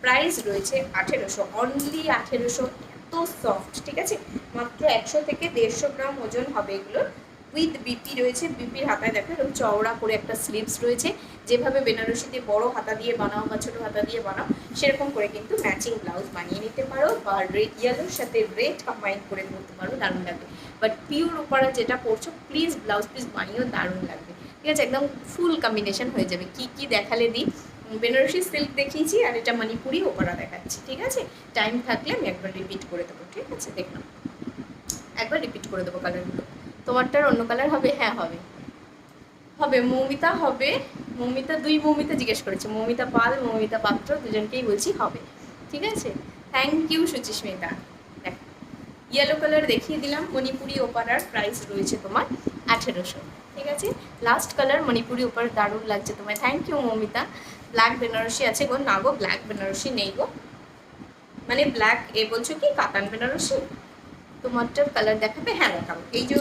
প্রাইস রয়েছে 1800, অনলি 1800। এত সফট, ঠিক আছে, মাত্র 100 থেকে 150 গ্রাম ওজন হবে এগুলোর। উইথ বিপি রয়েছে, বিপির হাতায় দেখো এরকম চওড়া করে একটা স্লিভস রয়েছে, যেভাবে বেনারসিতে বড় হাতা দিয়ে বানাও বা ছোটো হাতা দিয়ে বানাও সেরকম করে কিন্তু ম্যাচিং ব্লাউজ বানিয়ে নিতে পারো, বা রেড ইয়েলোর সাথে রেড কম্বাইন করে পরতে পারো, দারুণ লাগবে। বাট পিওর ওপারা যেটা পরছো প্লিজ ব্লাউজ পিস বানিয়েও দারুণ লাগবে। ঠিক আছে, একদম ফুল কম্বিনেশন হয়ে যাবে। কি কি দেখালে দিই, বেনারসি সিল্ক দেখিয়েছি আর এটা মণিপুরি ওপারা দেখাচ্ছি। ঠিক আছে, টাইম থাকলে আমি একবার রিপিট করে দেবো। ঠিক আছে, দেখলাম একবার রিপিট করে দেবো কালারগুলো। তোমারটার অন্য কালার হবে? হ্যাঁ হবে, হবে মৌমিতা হবে। মৌমিতা, দুই মৌমিতা জিজ্ঞেস করেছে, মৌমিতা পাল, মৌমিতা পাত্র, দুজনকেই বলছি হবে। ঠিক আছে, থ্যাংক ইউ সুচিস্মিতা। দেখ ইয়েলো কালার দেখিয়ে দিলাম, মণিপুরি ওপারার প্রাইস রয়েছে তোমার 1800। ঠিক আছে, লাস্ট কালার মণিপুরি ওপার, দারুণ লাগছে তোমায়, thank you Moumita. Black Banarasi আছে গো? না গো, ব্ল্যাক বেনারসি নেই গো, মানে ব্ল্যাক এ বলছো কি কাতান বেনারসি? তোমারটার কালার দেখাবে? হ্যাঁ দেখাবো, এই যে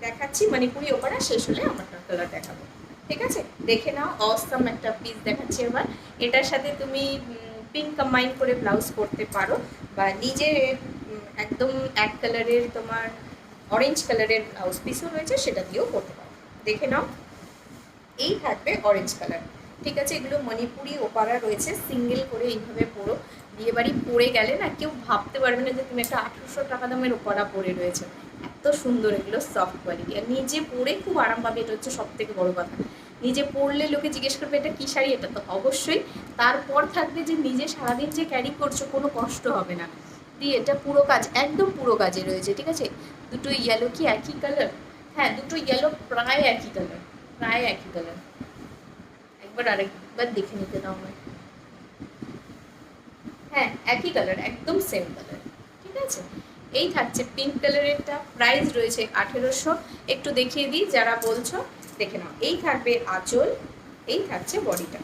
দেখাচ্ছি মণিপুরি ওপারা, শেষ হলে আমারটার কালার দেখাবো। ঠিক আছে, দেখে নাও, অসম একটা পিস দেখাচ্ছি এবার। এটার সাথে তুমি পিঙ্ক কম্বাইন করে ব্লাউজ করতে পারো, বা নিজে একদম এক কালারের তোমার অরেঞ্জ কালারের ব্লাউজ পিসও রয়েছে, সেটা দিয়েও করতে পারো। দেখে নাও, এই থাকবে অরেঞ্জ কালার। ঠিক আছে, এগুলো মণিপুরি ওপারা রয়েছে, সিঙ্গেল করে এইভাবে পরো, বিয়েবাড়ি পরে গেলে না কেউ ভাবতে পারবে না যে তুমি একটা 1800 টাকা দামের ওপারা পরে রয়েছে। এত সুন্দর এগুলো, সফট কোয়ালিটি, আর নিজে পরে খুব আরাম পাবে, এটা হচ্ছে সব থেকে বড় কথা। নিজে পরলে লোকে জিজ্ঞেস করবে এটা কী শাড়ি, এটা তো অবশ্যই। তারপর থাকবে যে নিজে সারাদিন যে ক্যারি করছো কোনো কষ্ট হবে না। দিয়ে এটা পুরো কাজ, একদম পুরো কাজে রয়েছে। ঠিক আছে, দুটো ইয়েলো কি একই কালার? হ্যাঁ, দুটো ইয়েলো প্রায় একই কালার, প্রায় একই কালার। আরেকবার দেখে নিতে দাও আমায়। হ্যাঁ, একই কালার, একদম সেম কালার। ঠিক আছে, এই থাকছে পিঙ্ক কালারেরটা, প্রাইস রয়েছে 1800। একটু দেখিয়ে দিই যারা বলছো, দেখে নাও। এই থাকবে আঁচল, এই থাকছে বডিটা।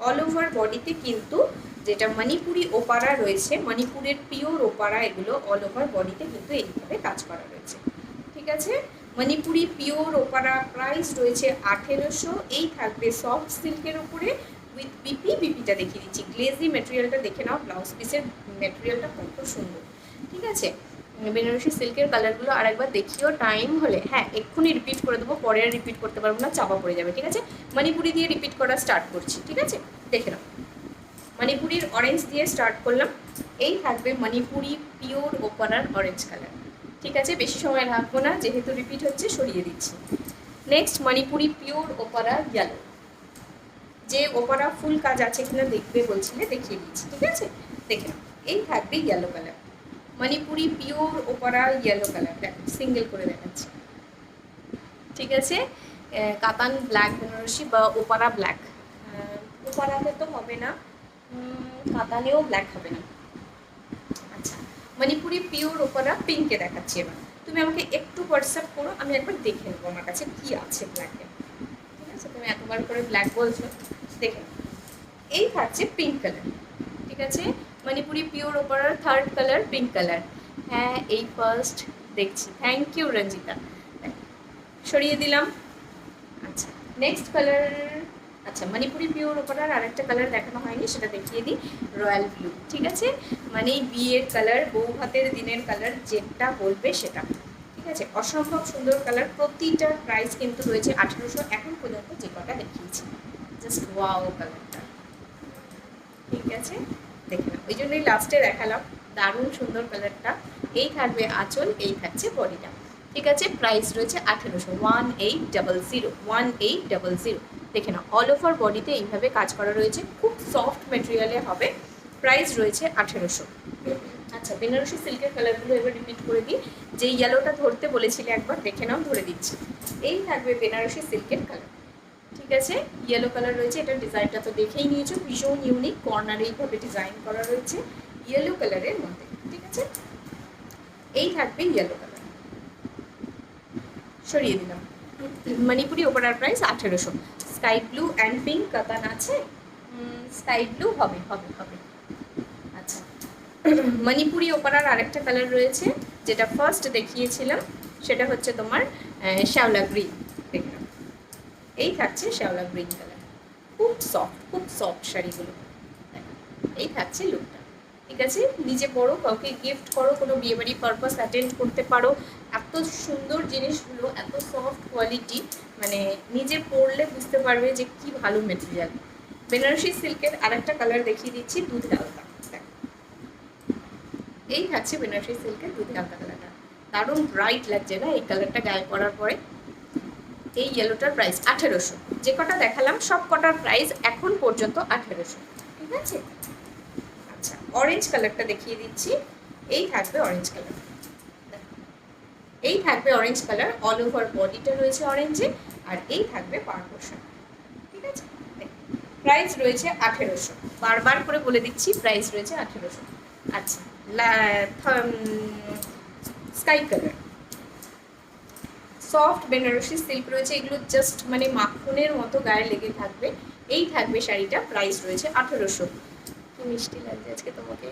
অল ওভার বডিতে কিন্তু যেটা মণিপুরি ওপারা রয়েছে, মণিপুরের পিওর ওপারা, এগুলো অল ওভার বডিতে কিন্তু এইভাবে কাজ করা রয়েছে। ঠিক আছে, মণিপুরি পিওর ওপারা, প্রাইস রয়েছে 1800। এই থাকবে সফট সিল্কের উপরে উইথ বিপিটা দেখিয়ে দিচ্ছি, গ্লেজি ম্যাটেরিয়ালটা দেখে নাও, ব্লাউজ পিসের ম্যাটেরিয়ালটা কত সুন্দর। ঠিক আছে, বেনারসি সিল্কের কালারগুলো আরেকবার দেখিও টাইম হলে। হ্যাঁ, এক্ষুনি রিপিট করে দেবো, পরে আর রিপিট করতে পারবো না, চাপা পড়ে যাবে। ঠিক আছে, মণিপুরি দিয়ে রিপিট করা স্টার্ট করছি। ঠিক আছে, দেখে নাও, মণিপুরির অরেঞ্জ দিয়ে স্টার্ট করলাম। এই থাকবে মণিপুরি পিওর ওপারার অরেঞ্জ কালার। ঠিক আছে, বেশি সময় রাখবো না, যেহেতু রিপিট হচ্ছে সরিয়ে দিচ্ছি। Next Manipuri pure opara yellow, যে ওপারা ফুল কাজ আছে কিনা দেখবে বলছিলে, দেখিয়ে দিচ্ছি। ঠিক আছে, দেখে নাও, এই থাকবে yellow colour, Manipuri pure opara yellow colour. দেখো, সিঙ্গেল করে দেখাচ্ছি। ঠিক আছে, কাতান ব্ল্যাক বেনারসি বা ওপারা ব্ল্যাক, ওপারাতে তো হবে না, কাতানেও ব্ল্যাক হবে না। আচ্ছা, মণিপুরি পিওর ওপারা পিঙ্কে দেখাচ্ছি। এবার তুমি আমাকে একটু হোয়াটসঅ্যাপ করো, আমি একবার দেখে নেবো আমার কাছে কি আছে ব্ল্যাকে। ঠিক আছে, তুমি এতবার করে ব্ল্যাক বলছো, দেখে এই থাকছে পিঙ্ক কালার। ঠিক আছে, মণিপুরি পিওর ওপারার থার্ড কালার পিঙ্ক কালার। হ্যাঁ, এই ফার্স্ট দেখছি, থ্যাংক ইউ রঞ্জিতা, সরিয়ে দিলাম। আচ্ছা, নেক্সট কালার, আচ্ছা মণিপুরি পিওর ওপারার আরেকটা কালার দেখানো হয়নি, সেটা দেখিয়ে দিই, রয়্যাল ব্লু। ঠিক আছে, মানে বিয়ের কালার, বউ ভাতের দিনের কালার, যেটা বলবে সেটা। ঠিক আছে, অসম্ভব সুন্দর কালার, প্রতিটার প্রাইস কিন্তু রয়েছে 1800 এখন পর্যন্ত যে কটা দেখিয়েছি। জাস্ট ওয়াও কালারটা। ঠিক আছে, দেখে নাও, ওই জন্যই লাস্টে দেখালাম, দারুণ সুন্দর কালারটা। এই থাকবে আঁচল, এই থাকছে বডিটা। ঠিক আছে, প্রাইস রয়েছে 1800, 1800, 1800। দেখে নাও, অল ওভার বডিতে এইভাবে কাজ করা রয়েছে, খুব সফট মেটেরিয়ালে হবে, প্রাইস রয়েছে 1800। আচ্ছা, বেনারসি সিল্কের কালারগুলো এবার রিপিট করে দিই, যে ইয়েলোটা ধরতে বলেছিলে একবার, দেখে নাও, ধরে দিচ্ছি। এই থাকবে বেনারসি সিল্কের কালার। ঠিক আছে, ইয়েলো কালার রয়েছে, এটার ডিজাইনটা তো দেখেই নিয়েছো, ভীষণ ইউনিক, কর্নারে এইভাবে ডিজাইন করা রয়েছে ইয়েলো কালারের মধ্যে। ঠিক আছে, এই থাকবে ইয়েলো কালার, সরিয়ে দিলাম। মণিপুরি ওপারার price 1800। Sky blue and pink katan আছে, স্কাই ব্লু হবে হবে হবে। আচ্ছা, মণিপুরি ওপারার আরেকটা কালার রয়েছে, যেটা ফার্স্ট দেখিয়েছিলাম, সেটা হচ্ছে তোমার শ্যাওলা গ্রিন। দেখলাম, এই থাকছে শ্যাওলা গ্রিন কালার, খুব সফট শাড়িগুলো। এই থাকছে লুকটা। ঠিক আছে, নিজে পরো, কাউকে গিফট করো, কোনো বিয়েবাড়ি পারপাস অ্যাটেন্ড করতে পারো। এত সুন্দর জিনিসগুলো, এত সফট কোয়ালিটি, মানে নিজে পরলে বুঝতে পারবে যে কি ভালো মেটেরিয়াল। বেনারসি সিল্কের আরেকটা কালার দেখিয়ে দিচ্ছি, দুধে হালকা। এই থাকছে বেনারসি সিল্কের দুধে হালকা কালারটা, দারুণ ব্রাইট লাগছে না এই কালারটা গায়ে পরার পরে। এই ইয়েলোটার প্রাইস 1800, যে কটা দেখালাম সব কটার প্রাইস এখন পর্যন্ত 1800। ঠিক আছে, আচ্ছা অরেঞ্জ কালারটা দেখিয়ে দিচ্ছি, এই থাকবে অরেঞ্জ কালার, এই থাকবে অরেঞ্জ কালার, অল ওভার বডিটা রয়েছে অরেঞ্জে, আর এই থাকবে পার পোর্শন। ঠিক আছে, প্রাইস রয়েছে 1800, বারবার করে বলে দিচ্ছি প্রাইস রয়েছে 1800। আচ্ছা, sky colour, soft Banarasi silk রয়েছে, এগুলো জাস্ট মানে মাখনের মতো গায়ে লেগে থাকবে। এই থাকবে শাড়িটা, প্রাইস রয়েছে 1800। কি মিষ্টি লাগছে আজকে তোমাকে,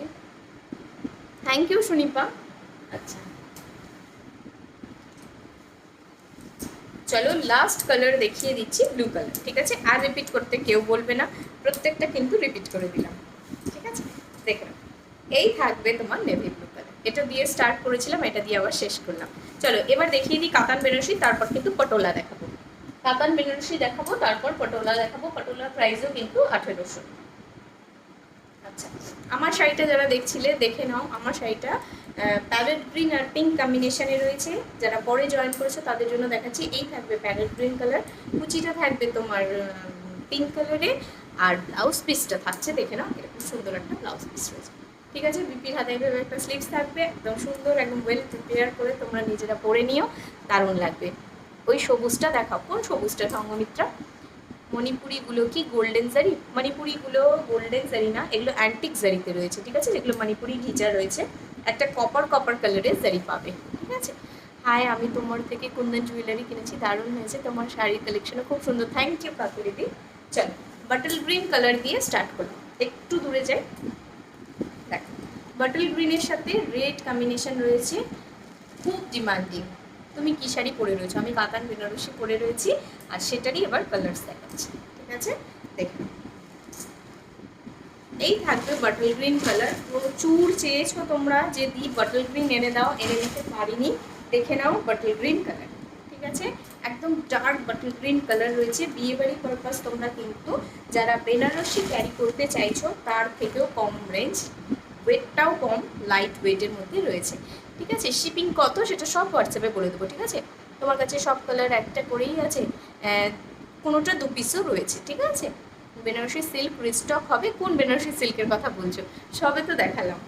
থ্যাংক ইউ সুনিপা। আচ্ছা, চলো লাস্ট কালার দেখিয়ে দিচ্ছি, ব্লু কালার। ঠিক আছে, আর রিপিট করতে কেউ বলবে না, প্রত্যেকটা কিন্তু রিপিট করে দিলাম। ঠিক আছে, দেখো এই থাকবে তোমার নেভি ব্লু কালার, এটা দিয়ে স্টার্ট করেছিলাম, এটা দিয়ে আবার শেষ করলাম। চলো এবার দেখিয়ে দিই কাতান বেনারসি, তারপর কিন্তু পটোলা দেখাবো। কাতান বেনারসি দেখাবো, তারপর পটোলা দেখাবো। পটোলার প্রাইসও কিন্তু 1800। আচ্ছা, আমার শাড়িটা যারা দেখছিলে দেখে নাও, আমার শাড়িটা প্যারেট গ্রিন আর পিঙ্ক কম্বিনেশনে রয়েছে। যারা পরে জয়েন করেছো তাদের জন্য দেখাচ্ছি, এই থাকবে প্যারেট গ্রিন কালার, কুচিটা থাকবে তোমার পিঙ্ক কালারে, আর ব্লাউজ পিসটা থাকছে, দেখে নাও এরকম সুন্দর একটা ব্লাউজ পিস রয়েছে। ঠিক আছে, বিপির হাতে এইভাবে একটা স্লিভস থাকবে, একদম সুন্দর, একদম ওয়েল প্রিপেয়ার করে তোমরা নিজেরা পরে নিও, দারুণ লাগবে। ওই সবুজটা দেখাও, কোন সবুজটা সঙ্গমিত্রা? মণিপুরিগুলো কি গোল্ডেন জারি, মণিপুরিগুলো গোল্ডেন জারি না, এগুলো অ্যান্টিক জারিতে রয়েছে, ঠিক আছে, যেগুলো মণিপুরি ঘিচা রয়েছে, একটা কপার কপার কালারের জারি পাবে, ঠিক আছে। হাই, আমি তোমার থেকে কুন্দন জুয়েলারি কিনেছি, দারুণ হয়েছে, তোমার শাড়ির কালেকশনও খুব সুন্দর, থ্যাংক ইউ কাকুরিদি। চলো বাটল গ্রিন কালার দিয়ে স্টার্ট করলাম, একটু দূরে যাই। দেখো বাটল গ্রিনের সাথে রেড কম্বিনেশন রয়েছে, খুব ডিমান্ডিং। তুমি কী শাড়ি পরে রয়েছো? আমি কাতান বেনারসি পরে রয়েছি, আর সেটারই এবার কালার্স দেখাচ্ছি, ঠিক আছে। দেখুন এই থাকবে বাটল গ্রিন কালার, প্রচুর চেয়েছো তোমরা যে দি বাটল গ্রিন এনে দাও, এনে দিতে পারিনি, দেখে নাও বাটল গ্রিন কালার, ঠিক আছে, একদম ডার্ক বাটল গ্রিন কালার রয়েছে। বিয়েবাড়ি পারপাস তোমরা কিন্তু যারা বেনারসি ক্যারি করতে চাইছো তার থেকেও কম রেঞ্জ, ওয়েটটাও কম, লাইট ওয়েটের মধ্যে রয়েছে, ঠিক আছে। শিপিং কত সেটা সব হোয়াটসঅ্যাপে বলে দেবো, ঠিক আছে। তোমার কাছে সব কালার একটা করেই আছে, কোনোটা 2 পিসও রয়েছে, ঠিক আছে। বেনারসি সিল্ক রিস্টক হবে, কোন বেনারসি সিল্কের কথা বলছো? সবে তো দেখালাম।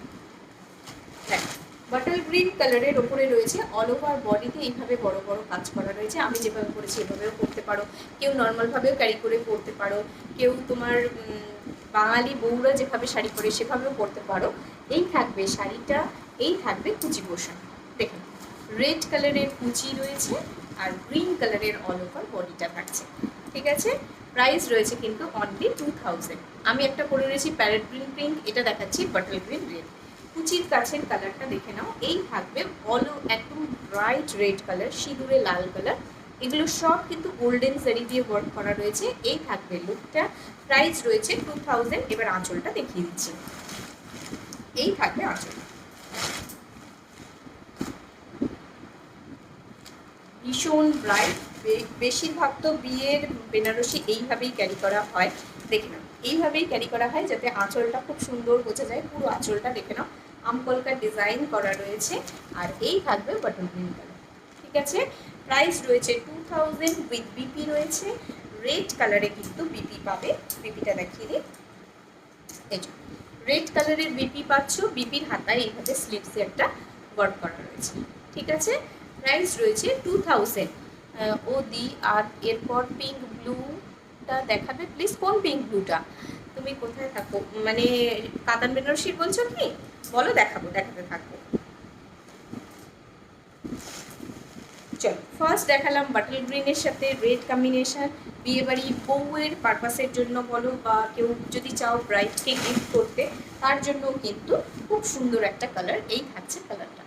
দেখ বাটল গ্রিন কালারের ওপরে রয়েছে, অল ওভার বডিতে এইভাবে বড় বড় কাজ করা রয়েছে, আমি যেভাবে করেছি এভাবেও করতে পারো, কেউ নর্মালভাবেও ক্যারি করে পরতে পারো, কেউ তোমার বাঙালি বউরা যেভাবে শাড়ি পরে সেভাবেও পরতে পারো। এই থাকবে শাড়িটা, এই থাকবে কুচি পোর্শন, দেখুন রেড কালারের কুচি রয়েছে আর গ্রিন কালারের অল ওভার বডিটা থাকছে, ঠিক আছে। প্রাইস রয়েছে কিন্তু অনলি 2000। আমি একটা পরে রয়েছি প্যারেট গ্রিন পিঙ্ক, এটা দেখাচ্ছি বাটল গ্রিন রেড। কুচির কাছের কালারটা দেখে নাও, এই থাকবে একদম ব্রাইট রেড কালার, সিঁদুরে লাল কালার, এগুলো সব কিন্তু গোল্ডেন জারি দিয়ে ওয়ার্ক করা রয়েছে। এই থাকবে লুকটা, প্রাইস রয়েছে 2000। এবার আঁচলটা দেখিয়ে দিচ্ছি, এই থাকবে আঁচল, ভীষণ ব্রাইট, বেশিরভাগ তো বিয়ের বেনারসি এইভাবেই ক্যারি করা হয়, দেখে নাও এইভাবেই ক্যারি করা হয় যাতে আঁচলটা খুব সুন্দর বোঝা যায়, পুরো আঁচলটা দেখে নাও আমকলকা ডিজাইন করা রয়েছে, আর এই থাকবে বাটন গ্রিন কালার, ঠিক আছে। প্রাইস রয়েছে 2000, উইথ বিপি রয়েছে, রেড কালারে কিন্তু বিপি পাবে, বিপিটা দেখিয়ে দিই, এই যে রেড কালারের বিপি পাচ্ছ, বিপির হাতায় এইভাবে স্লিভসে একটা ওয়ার্ক করা রয়েছে, ঠিক আছে। প্রাইস রয়েছে 2000। ও দি, আর এরপর পিঙ্ক ব্লুটা দেখাবে প্লিজ, কোন পিঙ্ক ব্লুটা? তুমি কোথায় থাকো, মানে কাতান বেনারসির বলছো কি? বলো, দেখাবো, দেখাতে থাকবো। চলো ফার্স্ট দেখালাম বাটল গ্রিনের সাথে রেড কম্বিনেশন, বিয়েবাড়ি বউয়ের পারপাসের জন্য বলো, বা কেউ যদি চাও ব্রাইডকে গিফট করতে, তার জন্য কিন্তু খুব সুন্দর একটা কালার, এই থাকছে কালারটা,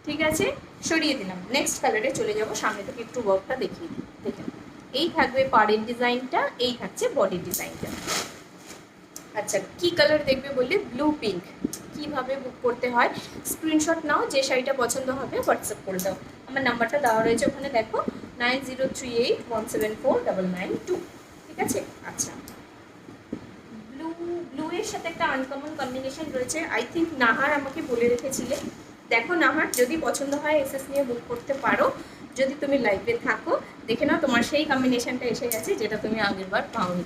ঠিক আছে। সরিয়ে দিলাম, নেক্সট কালারে চলে যাব, সামনে থেকে একটু ওয়ার্কটা দেখিয়ে দিই, দেখেন এই থাকবে পাড়ের ডিজাইনটা, এই থাকছে বডির ডিজাইনটা। আচ্ছা কি কালার দেখবে বললে? Blue pink. কীভাবে বুক করতে হয়? স্ক্রিনশট নাও, যে শাড়িটা পছন্দ হবে হোয়াটসঅ্যাপ করে দাও, আমার নাম্বারটা দেওয়া রয়েছে ওখানে, দেখো 9038174992, ঠিক আছে। আচ্ছা ব্লু এর সাথে একটা আনকমন কম্বিনেশন রয়েছে, আই থিঙ্ক নাহার আমাকে বলে রেখেছিলে, দেখো নাহার যদি পছন্দ হয় এসএস নিয়ে বুক করতে পারো, যদি তুমি লাইভে থাকো দেখে নাও তোমার সেই কম্বিনেশনটা এসে গেছে যেটা তুমি আগের বার পাওনি।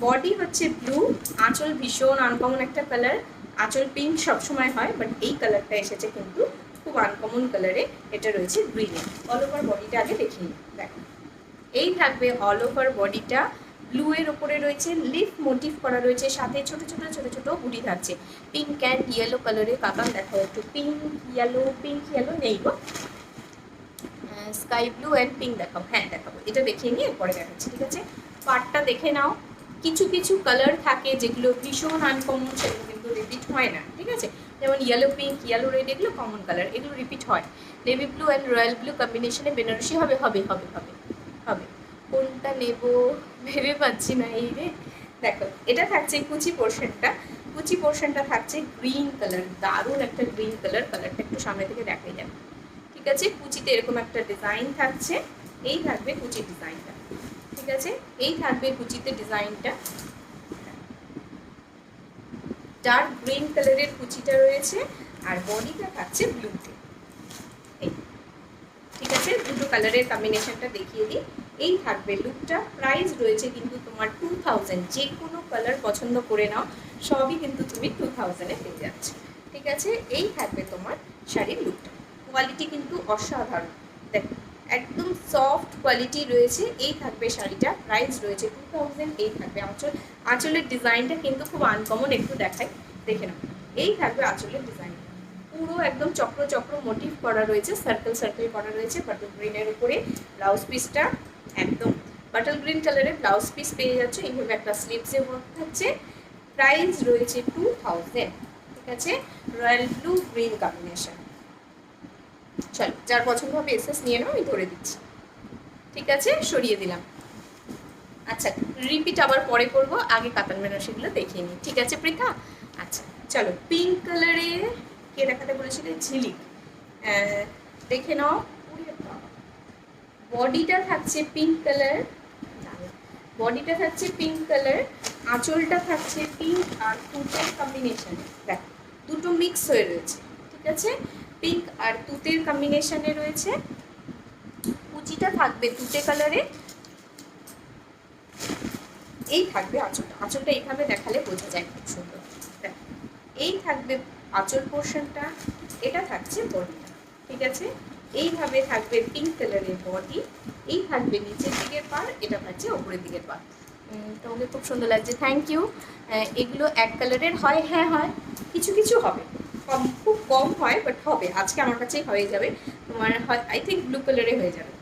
বডি হচ্ছে ব্লু, আঁচল ভীষণ আনকমন একটা কালার, আঁচল পিঙ্ক সবসময় হয়, বাট এই কালারটা এসেছে কিন্তু খুব আনকমন কালারে, এটা রয়েছে গ্রিনে। অল ওভার বডিটা আগে দেখিয়ে দেখো, এই থাকবে অল ওভার বডিটা, ব্লু এর ওপরে রয়েছে লিফ মোটিভ করা রয়েছে, সাথে ছোট ছোট ছোট ছোট বুটি থাকছে, পিঙ্ক অ্যান্ড ইয়েলো কালারে। কাতান দেখো একটু, পিঙ্ক ইয়েলো নেই গো, স্কাই ব্লু অ্যান্ড পিঙ্ক দেখাও, হ্যাঁ দেখাবো, এটা দেখিয়ে নিয়ে এরপরে দেখাচ্ছি, ঠিক আছে। পার্টটা দেখে নাও, কিছু কিছু কালার থাকে যেগুলো ভীষণ আনকমন, সেগুলো কিন্তু রিপিট হয় না, ঠিক আছে। যেমন ইয়েলো পিঙ্ক, ইয়েলো রেড, এগুলো কমন কালার, এগুলো রিপিট হয়। Navy blue and royal blue কম্বিনেশনে বেনারসি হবে হবে হবে হবে হবে, কোনটা নেব ভেবে পাচ্ছি না, এই রে। দেখো এটা থাকছে কুচি পোর্শনটা থাকছে গ্রিন কালার, দারুণ একটা গ্রিন কালার, কালারটা একটু সামনে থেকে দেখাই যাবে, ঠিক আছে। কুচিতে এরকম একটা ডিজাইন থাকছে, এই থাকবে কুচির ডিজাইনটা, ঠিক আছে। এই থাকবে কুচিতে ডিজাইনটা, ডার্ক গ্রিন কালারের কুচিটা রয়েছে, আর বডিটা থাকছে ব্লুতে, এই ঠিক আছে। দুটো কালারের কম্বিনেশনটা দেখিয়ে দিই, এই থাকবে লুকটা। প্রাইস রয়েছে কিন্তু তোমার 2000, যে কোনো কালার পছন্দ করে নাও, সবই কিন্তু তুমি 2000-এ পেয়ে যাচ্ছ, ঠিক আছে। এই থাকবে তোমার শাড়ির লুকটা, কোয়ালিটি কিন্তু অসাধারণ, দেখো একদম সফট কোয়ালিটি রয়েছে। এই থাকবে শাড়িটা, প্রাইস রয়েছে 2000। এই থাকবে আঁচল, আঁচলের ডিজাইনটা কিন্তু খুব আনকমন, একটু দেখাই, দেখে নাও। এই থাকবে আঁচলের ডিজাইন, পুরো একদম চক্র চক্র মোটিভ করা রয়েছে, সার্কেল সার্কেল করা রয়েছে বাটল গ্রিনের উপরে। ব্লাউজ পিসটা একদম বাটল গ্রিন কালারের ব্লাউজ পিস পেয়ে যাচ্ছ, এইভাবে একটা স্লিভসে ওয়ার্ক থাকছে। প্রাইস রয়েছে 2000। ঠিক আছে, রয়্যাল ব্লু গ্রিন কম্বিনেশন। চলো, যার পছন্দ হবে এসএস নিয়ে নাও, আমি ধরে দিচ্ছি। ঠিক আছে, সরিয়ে দিলাম। আচ্ছা, রিপিট আবার পরে করবো, আগে কাতান বেনারসিগুলো দেখিয়ে নিই। ঠিক আছে পৃথা? আচ্ছা চলো, পিঙ্ক কালারে কে দেখাতে বলেছিলে? ঝিলিক। দেখে নাও, বডিটা থাকছে পিঙ্ক কালার, বডিটা থাকছে পিঙ্ক কালার, আঁচলটা থাকছে পিঙ্ক আর তুতের কম্বিনেশনে। দেখ, দুটো মিক্স হয়ে রয়েছে। ঠিক আছে, পিঙ্ক আর তুতের কম্বিনেশনে রয়েছে। কুচিটা থাকবে তুতে কালারে। এই থাকবে আঁচলটা, আঁচলটা এইভাবে দেখালে বোঝা যায় খুব সুন্দর। দেখ, এই থাকবে আঁচল পোর্শনটা, এটা থাকছে বডিটা। ঠিক আছে, এইভাবে থাকবে পিঙ্ক কালারের বডি, এই থাকবে নিচের দিকের পার, এটা থাকছে ওপরের দিকের পার। তোমাকে খুব সুন্দর লাগছে, থ্যাংক ইউ। এগুলো এক কালারের হয়? হ্যাঁ হয়, কিছু কিছু হবে, কম, খুব কম হয়, বাট হবে। আজকে আমার কাছেই হয়ে যাবে, তোমার হয় আই থিঙ্ক ব্লু কালারে হয়ে যাবে।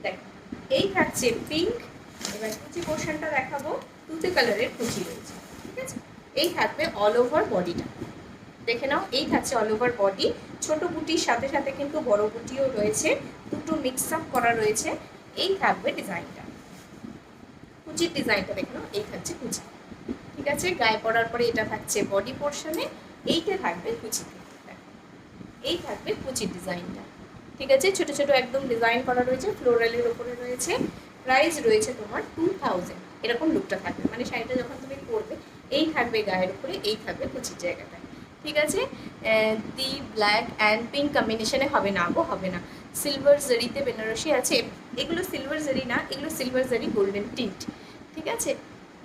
দেখ, এই থাকছে পিঙ্ক। এবার কুচি পোর্শনটা দেখাবো, তুতে কালারের কুচি রয়েছে। ঠিক আছে, এই থাকবে অল ওভার বডিটা, দেখে নাও। এই থাকছে অল ওভার বডি, ছোট বুটির সাথে সাথে কিন্তু বড় বুটিও রয়েছে, দুটো মিক্স আপ করা রয়েছে। এই থাকবে ডিজাইনটা, কুচির ডিজাইনটা দেখে নাও, এই থাকছে কুচি। ঠিক আছে, গায়ে পরার পরে এটা থাকছে বডি পোর্শনে, এইটা থাকবে কুচিতে। এই থাকবে কুচির ডিজাইনটা। ঠিক আছে, ছোট ছোট একদম ডিজাইন করা রয়েছে, ফ্লোরালের ওপরে রয়েছে। প্রাইস রয়েছে তোমার 2000। এরকম লুকটা থাকবে, মানে শাড়িটা যখন তুমি পরবে, এই থাকবে গায়ের উপরে, এই থাকবে কুচির জায়গাটা। ঠিক আছে, দি ব্ল্যাক অ্যান্ড পিঙ্ক কম্বিনেশনে হবে না গো, হবে না। সিলভার জারিতে বেনারসি আছে, এগুলো সিলভার জারি না, এগুলো সিলভার জারি গোল্ডেন টিন্ট। ঠিক আছে,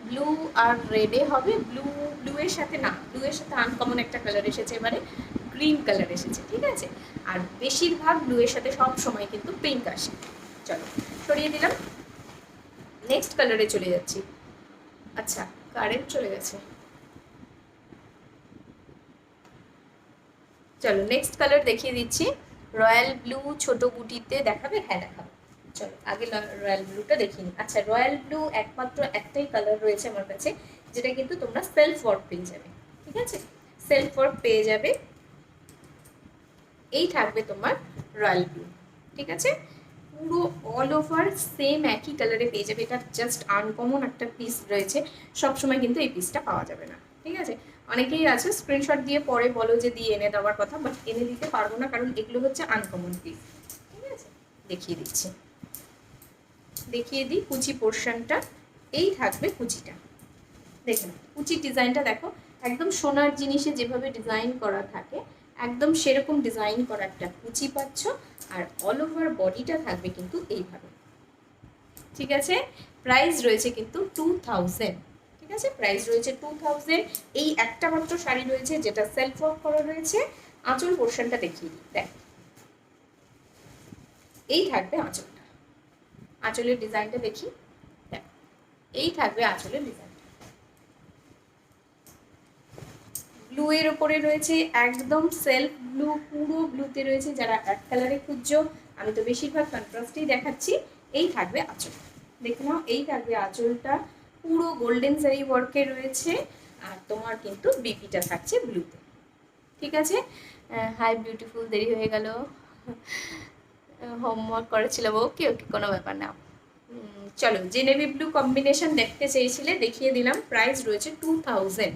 ব্লু আর রেডে হবে, ব্লু, ব্লুয়ের সাথে না, ব্লুয়ের সাথে আনকমন একটা কালার এসেছে এবারে, গ্রিন কালার এসেছে। ঠিক আছে, আর বেশিরভাগ ব্লুয়ের সাথে সব সময় কিন্তু পিঙ্ক আসে। চলো, সরিয়ে দিলাম, নেক্সট কালারে চলে যাচ্ছি। আচ্ছা, কারেন্ট চলে গেছে, চলো নেক্সট কালার দেখিয়ে দিচ্ছি। রয়্যাল ব্লু ছোট বুটিতে দেখাবে? হ্যাঁ দেখাবো, চলো আগে রয়্যাল ব্লুটা দেখিয়ে নিই। আচ্ছা, রয়্যাল ব্লু একমাত্র একটাই কালার রয়েছে আমার কাছে, যেটা কিন্তু তোমরা সেলফ ওয়ার্ক পেয়ে যাবে। ঠিক আছে, সেলফ ওয়ার্ক পেয়ে যাবে। এই থাকবে তোমার রয়্যাল ব্লু। ঠিক আছে, পুরো অল ওভার সেম একই কালারে পেয়ে যাবে। এটা জাস্ট আনকমন একটা পিস রয়েছে, সবসময় কিন্তু এই পিসটা পাওয়া যাবে না। ঠিক আছে, অনেকেই আছে স্ক্রিনশট দিয়ে পরে বলো যে দিয়ে এনে দেওয়ার কথা, বাট এনে দিতে পারবো না, কারণ এগুলো হচ্ছে আনকমন পিস। ঠিক আছে, দেখিয়ে দিচ্ছি, দেখিয়ে দিই কুচি পোর্শনটা। এই থাকবে কুচিটা, দেখে নাও কুচির ডিজাইনটা দেখো, একদম সোনার জিনিসে যেভাবে ডিজাইন করা থাকে একদম সেরকম ডিজাইন করা একটা কুচি পাচ্ছ, আর অল ওভার বডিটা থাকবে কিন্তু এইভাবে। ঠিক আছে, প্রাইস রয়েছে কিন্তু 2000। ঠিক আছে, প্রাইস রয়েছে 2000। এই একটা মাত্র শাড়ি রয়েছে যেটা সেলফ ওয়ার্ক করা রয়েছে। আঁচল পোর্শনটা দেখিয়ে দিই, দেখ এই থাকবে আঁচলটা, আঁচলের ডিজাইনটা দেখি, দেখ এই থাকবে আঁচলের ডিজাইন। ব্লু এর উপরে রয়েছে একদম সেলফ ব্লু, পুরো ব্লুতে রয়েছে। যারা এক কালারে খুঁজছো, আমি তো বেশিরভাগ কন্ট্রাস্টেই দেখাচ্ছি। এই থাকবে আঁচল, দেখে নাও, এই থাকবে আঁচলটা, পুরো গোল্ডেন জারি ওয়ার্কে রয়েছে, আর তোমার কিন্তু বিপিটা থাকছে ব্লুতে। ঠিক আছে, হাই বিউটিফুল, দেরি হয়ে গেল, হোমওয়ার্ক করেছিলাম। ওকে ওকে, কোনো ব্যাপার না। চলো, যে নেভি ব্লু কম্বিনেশন দেখতে চেয়েছিলে দেখিয়ে দিলাম, প্রাইস রয়েছে 2000।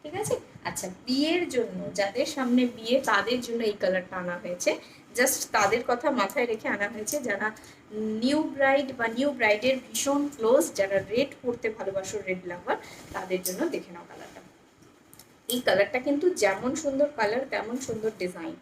ঠিক আছে, আচ্ছা বিয়ের জন্য, যাদের সামনে বিয়ে তাদের জন্য এই কালারটা আনা হয়েছে, জাস্ট তাদের কথা মাথায় রেখে আনা হয়েছে, যারা নিউ ব্রাইড বা নিউ ব্রাইডের ভীষণ ক্লোজ, যারা রেড পরতে ভালোবাসো, রেড লাভার, তাদের জন্য দেখে নাও কালারটা। এই কালারটা কিন্তু যেমন সুন্দর কালার তেমন সুন্দর ডিজাইন,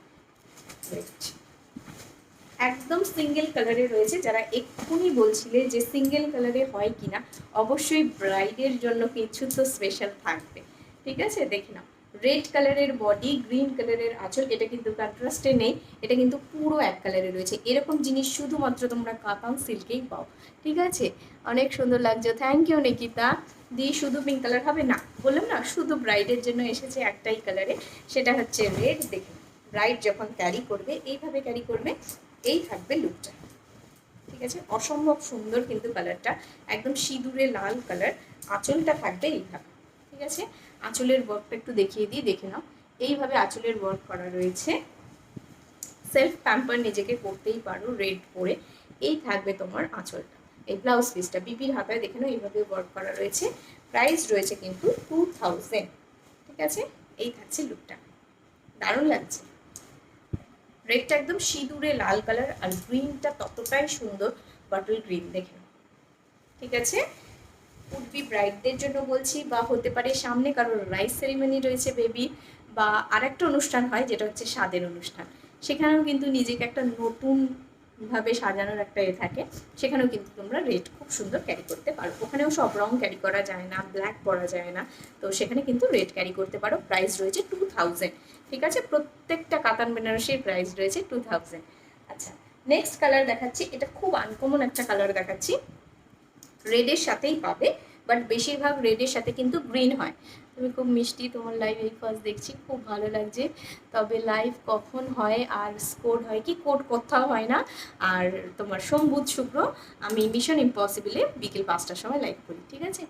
একদম সিঙ্গেল কালারে রয়েছে। যারা এক্ষুনি বলছিলে যে সিঙ্গেল কালারে হয় কিনা, অবশ্যই ব্রাইডের জন্য কিছু তো স্পেশাল থাকবে। ঠিক আছে, দেখে নাও, রেড কালারের বডি, গ্রিন কালারের আঁচল। এটা কিন্তু কন্ট্রাস্টে নেই, এটা কিন্তু পুরো এক কালারে রয়েছে। এরকম জিনিস শুধুমাত্র তোমরা কাতান সিল্কেই পাও, ঠিক আছে? অনেক সুন্দর লাগছে, থ্যাংক ইউ নিকিতা দি। শুধু পিঙ্ক কালার হবে না, বললাম না শুধু ব্রাইডের জন্য এসেছে একটাই কালারে, সেটা হচ্ছে রেড। দেখুন ব্রাইড যখন ক্যারি করবে এইভাবে ক্যারি করবে, এই থাকবে লুকটা, ঠিক আছে? অসম্ভব সুন্দর কিন্তু কালারটা, একদম সিঁদুরে লাল কালার। আঁচলটা থাকবে এইভাবে, ঠিক আছে? আঁচলের ওয়ার্কটা একটু দেখিয়ে দিই, দেখে নাও। এইভাবে আঁচলের ওয়ার্ক করা রয়েছে। সেলফ প্যাম্পার নিজেকে করতেই পারো রেড পরে। এই থাকবে তোমার আঁচলটা। এই ব্লাউজ পিসটা বিপির হাতায় দেখে নাও এইভাবে ওয়ার্ক করা রয়েছে। প্রাইস রয়েছে কিন্তু 2000, ঠিক আছে? এই থাকছে লুকটা, দারুণ লাগছে। রেডটা একদম সিঁদুরে লাল কালার, আর গ্রিনটা ততটাই সুন্দর, বটল গ্রিন, দেখে নাও, ঠিক আছে? উডবি ব্রাইডদের জন্য বলছি, বা হতে পারে সামনে কারোর রাইস সেরিমনি রয়েছে বেবি, বা আরেকটা অনুষ্ঠান হয় যেটা হচ্ছে স্বাদের অনুষ্ঠান, সেখানেও কিন্তু নিজেকে একটা নতুনভাবে সাজানোর একটা থাকে, সেখানেও কিন্তু তোমরা রেড খুব সুন্দর ক্যারি করতে পারো। ওখানেও সব রং ক্যারি করা যায় না, ব্ল্যাক পরা যায় না, তো সেখানে কিন্তু রেড ক্যারি করতে পারো। প্রাইস রয়েছে 2000, ঠিক আছে? প্রত্যেকটা কাতান বেনারসির প্রাইস রয়েছে 2000। আচ্ছা, নেক্সট কালার দেখাচ্ছি। এটা খুব আনকমন একটা কালার দেখাচ্ছি, রেডের সাথেই পাবে, বাট বেশিরভাগ রেডের সাথে কিন্তু গ্রিন হয়। তুমি খুব মিষ্টি, তোমার লাইভ এই ফার্স্ট দেখছি, খুব ভালো লাগছে। তবে লাইভ কখন হয় আর কোড হয় কি, কোড কোথাও হয় না। আর তোমার সোম বুধ শুক্র আমি মিশন ইম্পসিবলে বিকেল 5টার সময় লাইভ করি, ঠিক আছে?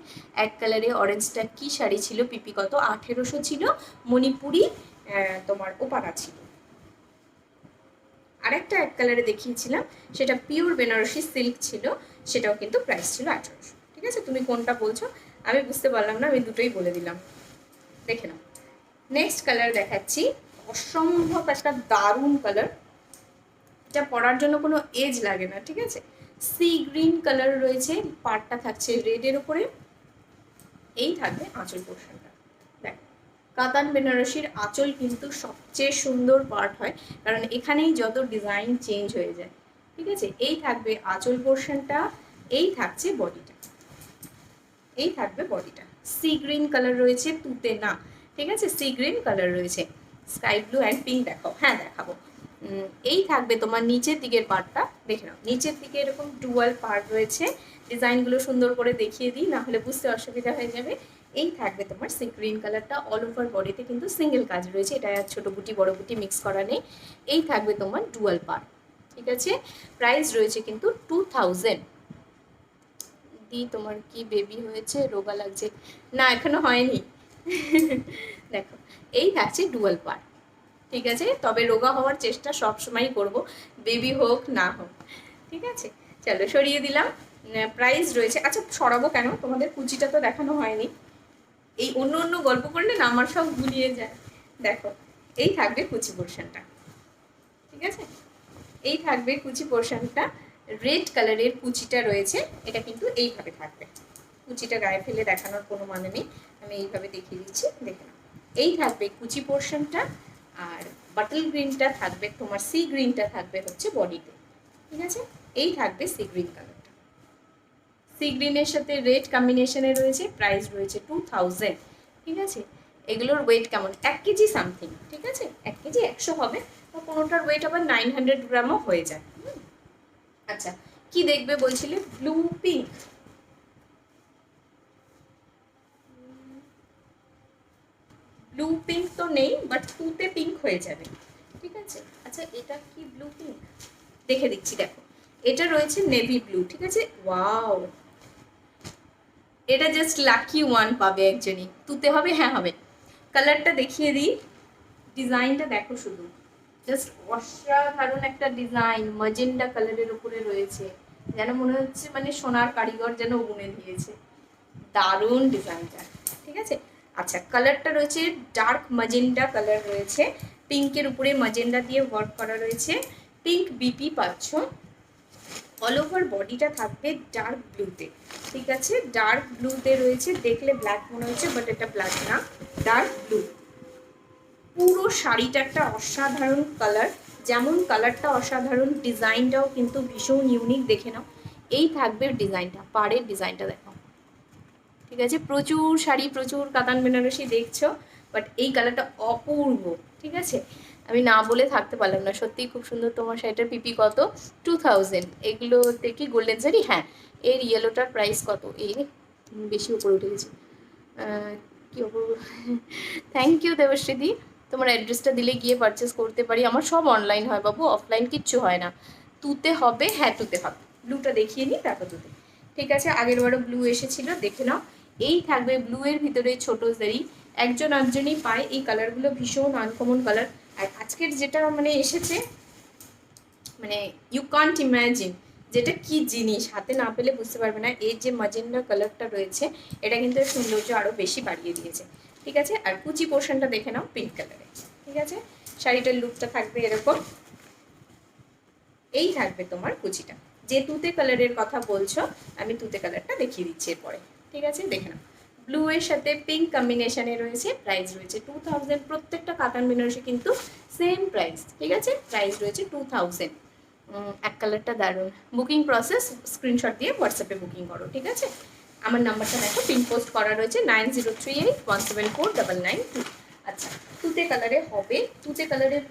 এক কালারে অরেঞ্জটা কি শাড়ি ছিল পিপি, কত 1800 ছিল, মণিপুরি তোমার ওপারা ছিল। আরেকটা এক কালারে দেখিয়েছিলাম, সেটা পিওর বেনারসি সিল্ক ছিল, সেটাও কিন্তু প্রাইস ছিল 1800, ঠিক আছে? তুমি কোনটা বলছো আমি বুঝতে পারলাম না, আমি দুটোই বলে দিলাম, দেখে নাও। নেক্সট কালার দেখাচ্ছি, অসম্ভব একটা দারুণ কালার, এটা পরার জন্য কোনো এজ লাগে না, ঠিক আছে? সি গ্রিন কালার রয়েছে, পাড়টা থাকছে রেডের উপরে, এই থাকবে আঁচল পোর্শনটা। দেখো, কাতান বেনারসির আঁচল কিন্তু সবচেয়ে সুন্দর পার্ট হয়, কারণ এখানেই যত ডিজাইন চেঞ্জ হয়ে যায়, ঠিক আছে? এই থাকবে আঁচল পোর্শনটা, এই থাকছে বডিটা, এই থাকবে বডিটা। সি গ্রিন কালার রয়েছে, তুতে না, ঠিক আছে? সি গ্রিন কালার রয়েছে, স্কাই ব্লু অ্যান্ড পিঙ্ক দেখাও, হ্যাঁ দেখাবো। এই থাকবে তোমার নিচের দিকের পার্টটা, দেখে নাও নিচের দিকে এরকম ডুয়াল পার্ট রয়েছে। ডিজাইনগুলো সুন্দর করে দেখিয়ে দিই, না হলে বুঝতে অসুবিধা হয়ে যাবে। এই থাকবে তোমার সি গ্রিন কালারটা, অল ওভার বডিতে কিন্তু সিঙ্গেল কাজ রয়েছে, এটা ছোটো বুটি বড় বুটি মিক্স করা নেই। এই থাকবে তোমার ডুয়াল পার্ট, ঠিক আছে? প্রাইস রয়েছে কিন্তু 2000। দি তোমার কি বেবি হয়েছে, রোগা লাগছে? না এখনো হয়নি। দেখো, এই থাকছে ডুয়াল পার্ট, ঠিক আছে? তবে রোগা হওয়ার চেষ্টা সবসময়ই করব, বেবি হোক না হোক, ঠিক আছে? চলো সরিয়ে দিলাম। প্রাইস রয়েছে, আচ্ছা সরাবো কেন, তোমাদের কুচিটা তো দেখানো হয়নি। এই অন্য অন্য গল্প করলে না আমার সব গুলিয়ে যায়। দেখো, এই থাকবে কুচি পোর্শনটা, ঠিক আছে? এই থাকবে কুচি পোর্শনটা, রেড কালারের কুচিটা রয়েছে, এটা কিন্তু এইভাবে থাকবে। কুচিটা গায়ে ফেলে দেখানোর কোনো মানে নেই, আমি এইভাবে দেখিয়ে দিচ্ছি, দেখে নাও। এই থাকবে কুচি পোর্শনটা, আর বাটল গ্রিনটা থাকবে তোমার, সি গ্রিনটা থাকবে হচ্ছে বডিতে, ঠিক আছে? এই থাকবে সি গ্রিন কালারটা, সি গ্রিনের সাথে রেড কম্বিনেশনে রয়েছে। প্রাইস রয়েছে 2000, ঠিক আছে? এগুলোর ওয়েট কেমন, 1 কেজি সামথিং, ঠিক আছে? 1 কেজি 100 হবে, বা কোনোটার ওয়েট আবার 900 গ্রামও হয়ে যায়। আচ্ছা, কি দেখবে বলছিলে? ব্লু পিঙ্ক, ব্লু পিঙ্ক তো নেই, বাট তুতে পিঙ্ক হয়ে যাবে, ঠিক আছে? আচ্ছা, এটা কি ব্লু পিঙ্ক, দেখে দিচ্ছি। দেখো, এটা রয়েছে নেভি ব্লু, ঠিক আছে? ওয়াও, এটা জাস্ট লাকি ওয়ান পাবে একজনই। তুতে হবে, হ্যাঁ হবে। কালারটা দেখিয়ে দিই, ডিজাইনটা দেখো শুধু, জাস্ট অসাধারণ একটা ডিজাইন, ম্যাজেন্ডা কালারের উপরে রয়েছে, যেন মনে হচ্ছে মানে সোনার কারিগর যেন বুনে দিয়েছে, দারুণ ডিজাইনটা, ঠিক আছে? আচ্ছা, কালারটা রয়েছে ডার্ক ম্যাজেন্ডা কালার রয়েছে, পিঙ্কের উপরে ম্যাজেন্ডা দিয়ে ওয়ার্ক করা রয়েছে, পিঙ্ক বিপি পাচ্ছ। অল ওভার বডিটা থাকবে ডার্ক ব্লুতে, ঠিক আছে? ডার্ক ব্লুতে রয়েছে, দেখলে ব্ল্যাক মনে হচ্ছে, বাট এটা ব্ল্যাক না, ডার্ক ব্লু। পুরো শাড়িটা একটা অসাধারণ কালার, যেমন কালারটা অসাধারণ, ডিজাইনটাও কিন্তু ভীষণ ইউনিক, দেখে নাও। এই থাকবে ডিজাইনটা, পাড়ের ডিজাইনটা দেখো, ঠিক আছে? প্রচুর শাড়ি, প্রচুর কাতান বেনারসি দেখছো, বাট এই কালারটা অপূর্ব, ঠিক আছে? আমি না বলে থাকতে পারলাম না, সত্যিই খুব সুন্দর। তোমার শাড়িটার পিপি কত? 2000। এগুলোতে কি গোল্ডেন শাড়ি? হ্যাঁ। এর ইয়েলোটার প্রাইস কত? এই বেশি উপরে উঠে গেছে, কি অপূর্ব। থ্যাংক ইউ দেবশ্রীদি, তোমার অ্যাড্রেসটা দিলে গিয়ে পারচেস করতে পারি। আমার সব অনলাইন হয় বাবু, অফলাইন কিচ্ছু হয় না। তুতে হবে? হ্যাঁ তুতে হবে। ব্লুটা দেখিয়ে নিই, তারপর তুতে। ঠিক আছে, আগের বারও ব্লু এসেছিল, দেখে নাও। এই থাকবে ব্লু এর ভিতরে ছোট জারি। একজন একজনই পায় এই কালারগুলো, ভীষণ আনকমন কালার। আর আজকের যেটা মানে এসেছে, মানে ইউ কান্ট ইম্যাজিন যেটা কি জিনিস, হাতে না পেলে বুঝতে পারবে না। এই যে ম্যাজেন্ডা কালারটা রয়েছে, এটা কিন্তু এর সৌন্দর্য আরও বেশি বাড়িয়ে দিয়েছে, ঠিক আছে? আর কুচি পোর্শনটা দেখে নাও পিঙ্ক কালারে, ঠিক আছে? শাড়িটার লুকটা থাকবে এরকম। এই থাকবে তোমার কুচিটা। যে তুতে কালারের কথা বলছো, আমি তুতে কালারটা দেখিয়ে দিচ্ছি এরপরে, ঠিক আছে? দেখে নাও, ব্লু এর সাথে পিঙ্ক কম্বিনেশনে রয়েছে। প্রাইস রয়েছে 2000। প্রত্যেকটা কাতান বেনারসি কিন্তু সেম প্রাইস, ঠিক আছে? প্রাইস রয়েছে 2000। এক কালারটা দারুণ। বুকিং প্রসেস স্ক্রিনশট দিয়ে হোয়াটসঅ্যাপে বুকিং করো, ঠিক আছে? আমার নাম্বারটা দেখো, পিন পোস্ট করা রয়েছে 9038174992। আচ্ছা, তুতে কালারে হবে। তুতে কালারের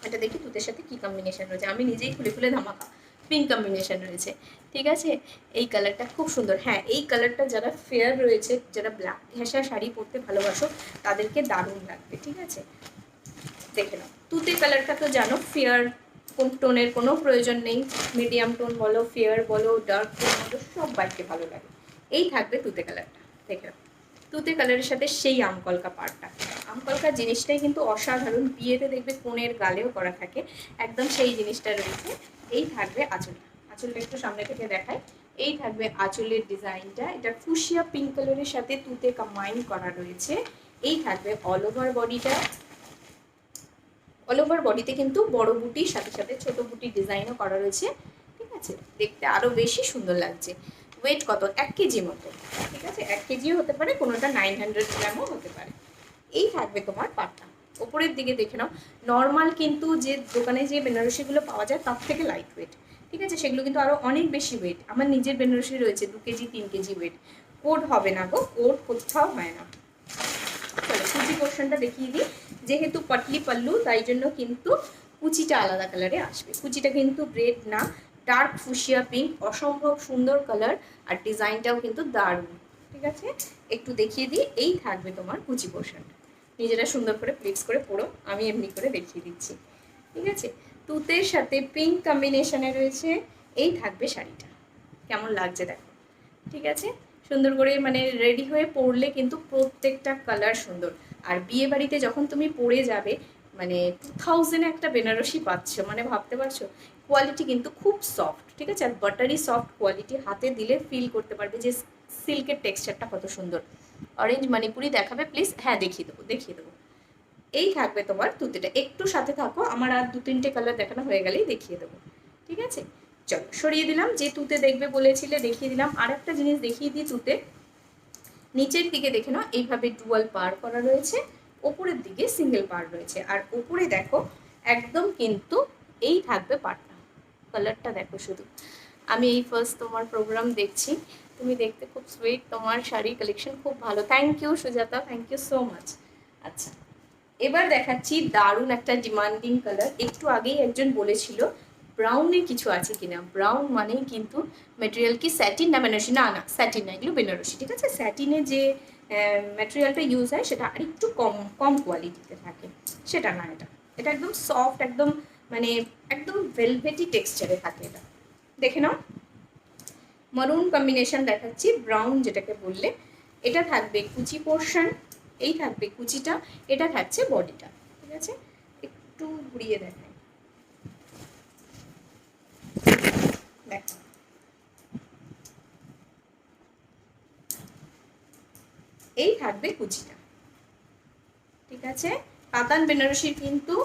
এটা দেখি তুতের সাথে কি কম্বিনেশন রয়েছে। আমি নিজেই খুলে খুলে ধামাকা, পিঙ্ক কম্বিনেশন রয়েছে, ঠিক আছে? এই কালারটা খুব সুন্দর। হ্যাঁ, এই কালারটা যারা ফেয়ার রয়েছে, যারা ব্ল্যাক ঘেঁষা শাড়ি পরতে ভালোবাসো, তাদেরকে দারুণ লাগবে, ঠিক আছে? দেখে নাও, তুতে কালারটা তো জানো ফেয়ার কোন টোনের কোনো প্রয়োজন নেই। মিডিয়াম টোন বলো, ফেয়ার বলো, ডার্ক টোন বলো, সব বাইকে ভালো লাগে। এই থাকবে তুতে কালারটা, দেখে নাও। তুতে কালারের সাথে সেই আমকলকা পাড়টা, আমকলকা জিনিসটাই কিন্তু অসাধারণ। বিয়েতে দেখবে কোণের গালেও করা থাকে, একদম সেই জিনিসটা রয়েছে। এই থাকবে আঁচলটা, আঁচলটা একটু সামনে থেকে দেখায়। এই থাকবে আঁচলের ডিজাইনটা, এটা ফুশিয়া পিঙ্ক কালারের সাথে তুতে কম্বাইন করা রয়েছে। এই থাকবে অল ওভার বডিটা। অল ওভার বডিতে কিন্তু বড় বুটির সাথে সাথে ছোট বুটির ডিজাইনও করা রয়েছে, ঠিক আছে? দেখতে আরও বেশি সুন্দর লাগছে। ওয়েট কত? 1 কেজি মতো, ঠিক আছে? 1 কেজিও হতে পারে, কোনোটা 900 গ্রামও হতে পারে। এই থাকবে তোমার পাটটা। ওপরের দিকে দেখে নাও, নর্মাল কিন্তু যে দোকানে যে বেনারসিগুলো পাওয়া যায় তার থেকে লাইট ওয়েট, ঠিক আছে? সেগুলো কিন্তু আরও অনেক বেশি ওয়েট। আমার নিজের বেনারসি রয়েছে 2 কেজি 3 কেজি ওয়েট। কোড হবে না গো, কোড কোথাও হয় না। চলো কুচি পোর্শনটা দেখিয়ে দিই। যেহেতু পাটলি পাল্লু, তাই জন্য কিন্তু কুচিটা আলাদা কালারে আসবে। কুচিটা কিন্তু রেড না, ডার্ক ফুশিয়া পিঙ্ক, অসম্ভব সুন্দর কালার। আর ডিজাইনটাও কিন্তু দারুণ, ঠিক আছে? একটু দেখিয়ে দিই। এই থাকবে তোমার কুচি পোর্শনটা। নিজেরা সুন্দর করে ফ্লিক্স করে পড়ো, আমি এমনি করে দেখিয়ে দিচ্ছি, ঠিক আছে? তুতের সাথে পিঙ্ক কম্বিনেশনে রয়েছে। এই থাকবে শাড়িটা, কেমন লাগছে দেখো, ঠিক আছে? সুন্দর করে মানে রেডি হয়ে পরলে কিন্তু প্রত্যেকটা কালার সুন্দর। আর বিয়ে বাড়িতে যখন তুমি পরে যাবে, মানে 2000 একটা বেনারসি পাচ্ছ, মানে ভাবতে পারছো? কোয়ালিটি কিন্তু খুব সফট, ঠিক আছে? আর বাটারি সফট কোয়ালিটি, হাতে দিলে ফিল করতে পারবে যে সিল্কের টেক্সচারটা কত সুন্দর। অরেঞ্জ মণিপুরি দেখাবে প্লিজ? হ্যাঁ দেখিয়ে দেবো, দেখিয়ে দেবো। এই থাকবে তোমার তুতিটা। একটু সাথে থাকো, আমার আর 2-3টে কালার দেখানো হয়ে গেলেই দেখিয়ে দেবো, ঠিক আছে? চলো সরিয়ে দিলাম, যে তুতে দেখবে বলেছিলে দেখিয়ে দিলাম। আর একটা জিনিস দেখিয়ে দিই তুতে। নিচের দিকে দেখে নাও, এইভাবে ডুয়াল পার করা রয়েছে, ওপরের দিকে সিঙ্গেল পার রয়েছে। আর ওপরে দেখো একদম কিন্তু এই থাকবে পারটা। কালারটা দেখো শুধু। আমি এই ফার্স্ট তোমার প্রোগ্রাম দেখছি, তুমি দেখতে খুব সুইট, তোমার শাড়ি কালেকশন খুব ভালো। Thank you Sujata, thank you so much. আচ্ছা, এবার দেখাচ্ছি দারুণ একটা ডিমান্ডিং কালার। একটু আগেই একজন বলেছিল ব্রাউনে কিছু আছে কিনা। ব্রাউন মানেই কিন্তু ম্যাটেরিয়াল কি স্যাটিন না বেনারসি? না না, স্যাটিন না, এগুলো বেনারসি, ঠিক আছে? স্যাটিনে যে ম্যাটেরিয়ালটা ইউজ হয় সেটা আরেকটু কম কম কোয়ালিটিতে থাকে, সেটা না। এটা এটা একদম সফট, একদম মানে একদম ভেলভেটি টেক্সচারে থাকে এটা। দেখে নাও, মারুন কম্বিনেশন দেখাচ্ছি, ব্রাউন যেটাকে বললে। এটা থাকবে কুচি পোর্শন, এই থাকবে কুচিটা, এটা থাকছে বডিটা, ঠিক আছে? একটু ঘুরিয়ে দেখাই, দেখো এই থাকবে কুচিটা, ঠিক আছে? কাতান বেনারসির কিন্তু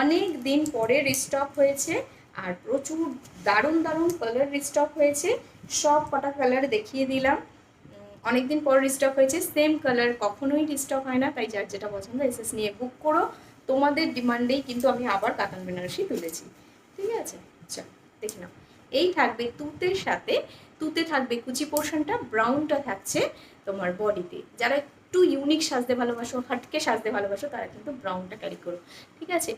অনেক দিন পরে রিস্টক হয়েছে, আর প্রচুর দারুণ দারুণ কালার রিস্টক হয়েছে। সব কটা কালার দেখিয়ে দিলাম। অনেকদিন পর রিস্টক হয়েছে, সেম কালার কখনোই রিস্টক হয় না, তাই যার যেটা পছন্দ এসএস নিয়ে বুক করো। তোমাদের ডিমান্ডেই কিন্তু আমি আবার কাতান বেনারসি তুলেছি, ঠিক আছে? আচ্ছা দেখে নাও, এই থাকবে তুতের সাথে। তুতে থাকবে কুচি পোর্শনটা, ব্রাউনটা থাকছে তোমার বডিতে। যারা একটু ইউনিক সাজতে ভালোবাসো, হাটকে সাজতে ভালোবাসো, তারা কিন্তু ব্রাউনটা ক্যারি করো, ঠিক আছে।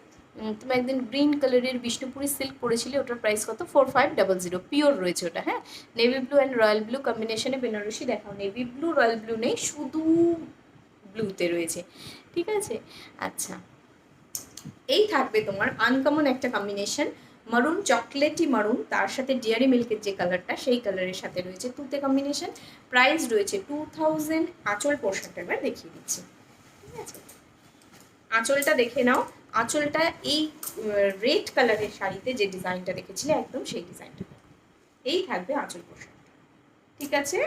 তুমি একদিন গ্রিন কালারের বিষ্ণুপুরি সিল্ক পরেছিলে, ওটার প্রাইস কত? 4500, পিওর রয়েছে ওটা, হ্যাঁ। Navy blue and royal blue কম্বিনেশনে বেনারসি দেখাও। নেভি ব্লু রয়্যাল ব্লু নেই, শুধু ব্লুতে রয়েছে, ঠিক আছে। আচ্ছা, এই থাকবে তোমার আনকমন একটা কম্বিনেশন, মারুন, চকলেটি মারুন, তার সাথে ডিয়ারি মিল্কের যে কালারটা সেই কালারের সাথে রয়েছে তুতে কম্বিনেশন। প্রাইস রয়েছে 2000। আঁচল পোর্শনটা এবার দেখিয়ে দিচ্ছি, ঠিক আছে। আঁচলটা দেখে নাও। আঁচলটা এই রেড কালারের শাড়িতে যে ডিজাইনটা দেখেছিলে একদম সেই ডিজাইনটা, এই থাকবে আঁচল পোর্শন, ঠিক আছে।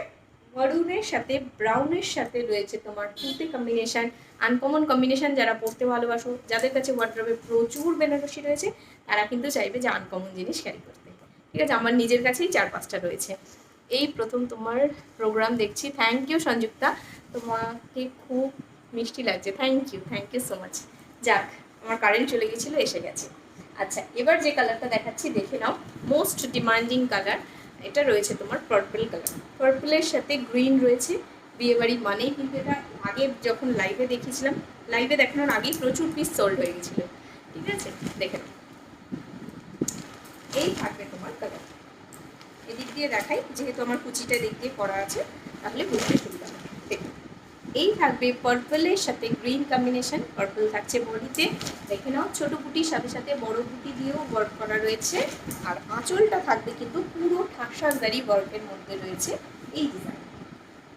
মারুনের সাথে ব্রাউনের সাথে রয়েছে তোমার তুতে কম্বিনেশন, আনকমন কম্বিনেশন। যারা পরতে ভালোবাসো, যাদের কাছে ওয়ার্ড্রবে প্রচুর বেনারসি রয়েছে, তারা কিন্তু চাইবে যে আনকমন জিনিস ক্যারি করতে, ঠিক আছে। আমার নিজের কাছেই 4-5টা রয়েছে। এই প্রথম তোমার প্রোগ্রাম দেখছি। থ্যাংক ইউ সংযুক্তা, তোমাকে খুব মিষ্টি লাগছে, থ্যাংক ইউ সো মাচ। যাক, আমার কারেন্ট চলে গেছিলো, এসে গেছে। আচ্ছা, এবার যে কালারটা দেখাচ্ছি দেখে নাও, মোস্ট ডিমান্ডিং কালার। এটা রয়েছে তোমার পার্পল কালার, পার্পলের সাথে গ্রিন রয়েছে। বিয়েবাড়ি মানেই কিন্তু এটা, আগে যখন লাইভে দেখিয়েছিলাম, লাইভে দেখানোর আগেই প্রচুর পিস সোল্ড হয়ে গেছিলো, ঠিক আছে। দেখে নাও, এই থাকবে তোমার কালার। এদিক দিয়ে দেখাই, যেহেতু আমার কুচিটা দিক দিয়ে করা আছে, তাহলে বুঝতে সুবিধা হবে। দেখুন, এই থাকবে পার্পলের সাথে গ্রিন কম্বিনেশন, পার্পল থাকছে বডিতে, দেখে নাও। ছোটো বুটির সাথে সাথে বড় বুটি দিয়েও ওয়ার্ক করা রয়েছে। আর আঁচলটা থাকবে কিন্তু পুরো ঠাকসাজদারি ওয়ার্কের মধ্যে রয়েছে এই ডিজাইন,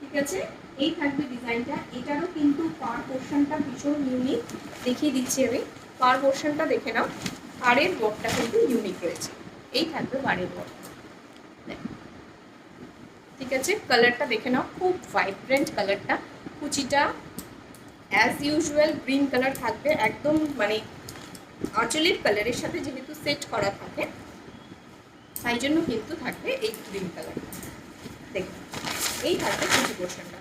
ঠিক আছে। এই থাকবে ডিজাইনটা, এটারও কিন্তু পার পোর্শনটা ভীষণ ইউনিক, দেখিয়ে দিচ্ছি আমি। পার পোর্শনটা দেখে নাও, পাড়ের ওয়ার্কটা কিন্তু ইউনিক রয়েছে, এই থাকবে পাড়ের ওয়ার্ক, ঠিক আছে। কালারটা দেখে নাও, খুব ভাইব্রেন্ট কালারটা। কুচিটা অ্যাজ ইউজুয়াল গ্রিন কালার থাকবে, একদম মানে আঁচলের কালারের সাথে যেহেতু সেট করা থাকে, তাই জন্য কিন্তু থাকবে এই গ্রিন কালার। দেখুন, এই থাকবে কুচি পোর্শনটা,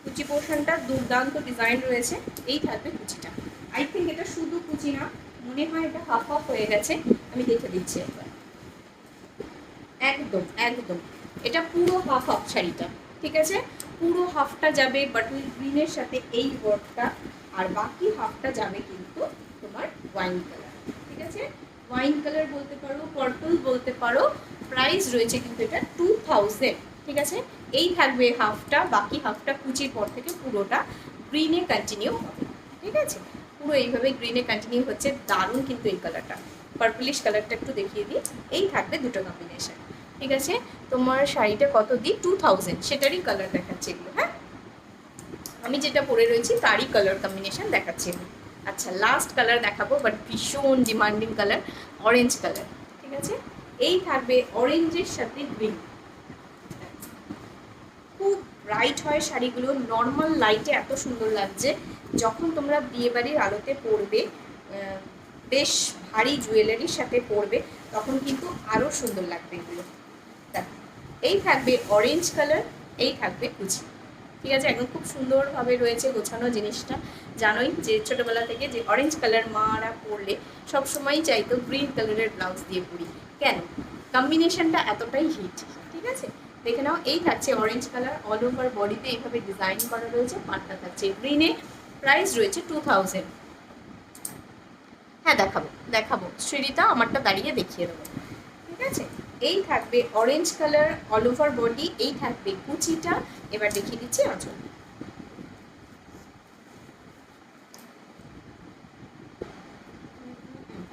কুচি পোর্শনটা দুর্দান্ত ডিজাইন রয়েছে। এই থাকবে কুচিটা, আই থিঙ্ক এটা শুধু কুচি না, মনে হয় এটা হাফ হাফ হয়ে গেছে, আমি দেখে দিচ্ছি একবার। একদম একদম এটা পুরো হাফ হাফ শাড়িটা, ঠিক আছে। পুরো হাফটা যাবে বাটল গ্রিনের সাথে এই ওয়ার্কটা, আর বাকি হাফটা যাবে কিন্তু তোমার ওয়াইন কালার, ঠিক আছে। ওয়াইন কালার বলতে পারো, পার্পল বলতে পারো। প্রাইস রয়েছে কিন্তু এটা 2000, ঠিক আছে। এই থাকবে হাফটা, বাকি হাফটা কুচির পর থেকে পুরোটা গ্রিনে কন্টিনিউ হবে, ঠিক আছে। পুরো এইভাবে গ্রিনে কন্টিনিউ হচ্ছে, দারুণ কিন্তু এই কালারটা। পার্পলিশ কালারটা একটু দেখিয়ে দিই, এই থাকবে দুটো কম্বিনেশন, ঠিক আছে। তোমার শাড়িটা কত দিই? 2000, সেটারই কালার দেখাচ্ছে এগুলো, হ্যাঁ। আমি যেটা পরে রয়েছি তারই কালার কম্বিনেশন দেখাচ্ছি আমি। আচ্ছা, লাস্ট কালার দেখাবো, বাট ভীষণ ডিমান্ডিং কালার, অরেঞ্জ কালার, ঠিক আছে। এই থাকবে অরেঞ্জের সাথে গ্রিন, খুব ব্রাইট হয় শাড়িগুলো, নর্মাল লাইটে এত সুন্দর লাগছে। যখন তোমরা বিয়েবাড়ির আলোতে পরবে, বেশ ভারী জুয়েলারির সাথে পরবে, তখন কিন্তু আরও সুন্দর লাগবে এগুলো। এই থাকবে অরেঞ্জ কালার, এই থাকবে কুচি, ঠিক আছে। একদম খুব সুন্দরভাবে রয়েছে গোছানো জিনিসটা। জানোই যে ছোটোবেলা থেকে যে অরেঞ্জ কালার মারা পরলে সবসময়ই চাইতো গ্রিন কালারের ব্লাউজ দিয়ে পরি, কেন? কম্বিনেশনটা এতটাই হিট, ঠিক আছে। দেখে নাও, এই থাকছে অরেঞ্জ কালার, অল ওভার বডিতে এইভাবে ডিজাইন করা রয়েছে, পাটটা থাকছে গ্রিনে। প্রাইস রয়েছে 2000। হ্যাঁ, দেখাবো দেখাবো শ্রীরিতা, আমারটা দাঁড়িয়ে দেখিয়ে দেবো, ঠিক আছে। এই থাকবে orange colour, all over body, এই থাকবে কুচিটা। এবার দেখিয়ে দিচ্ছি আঁচল।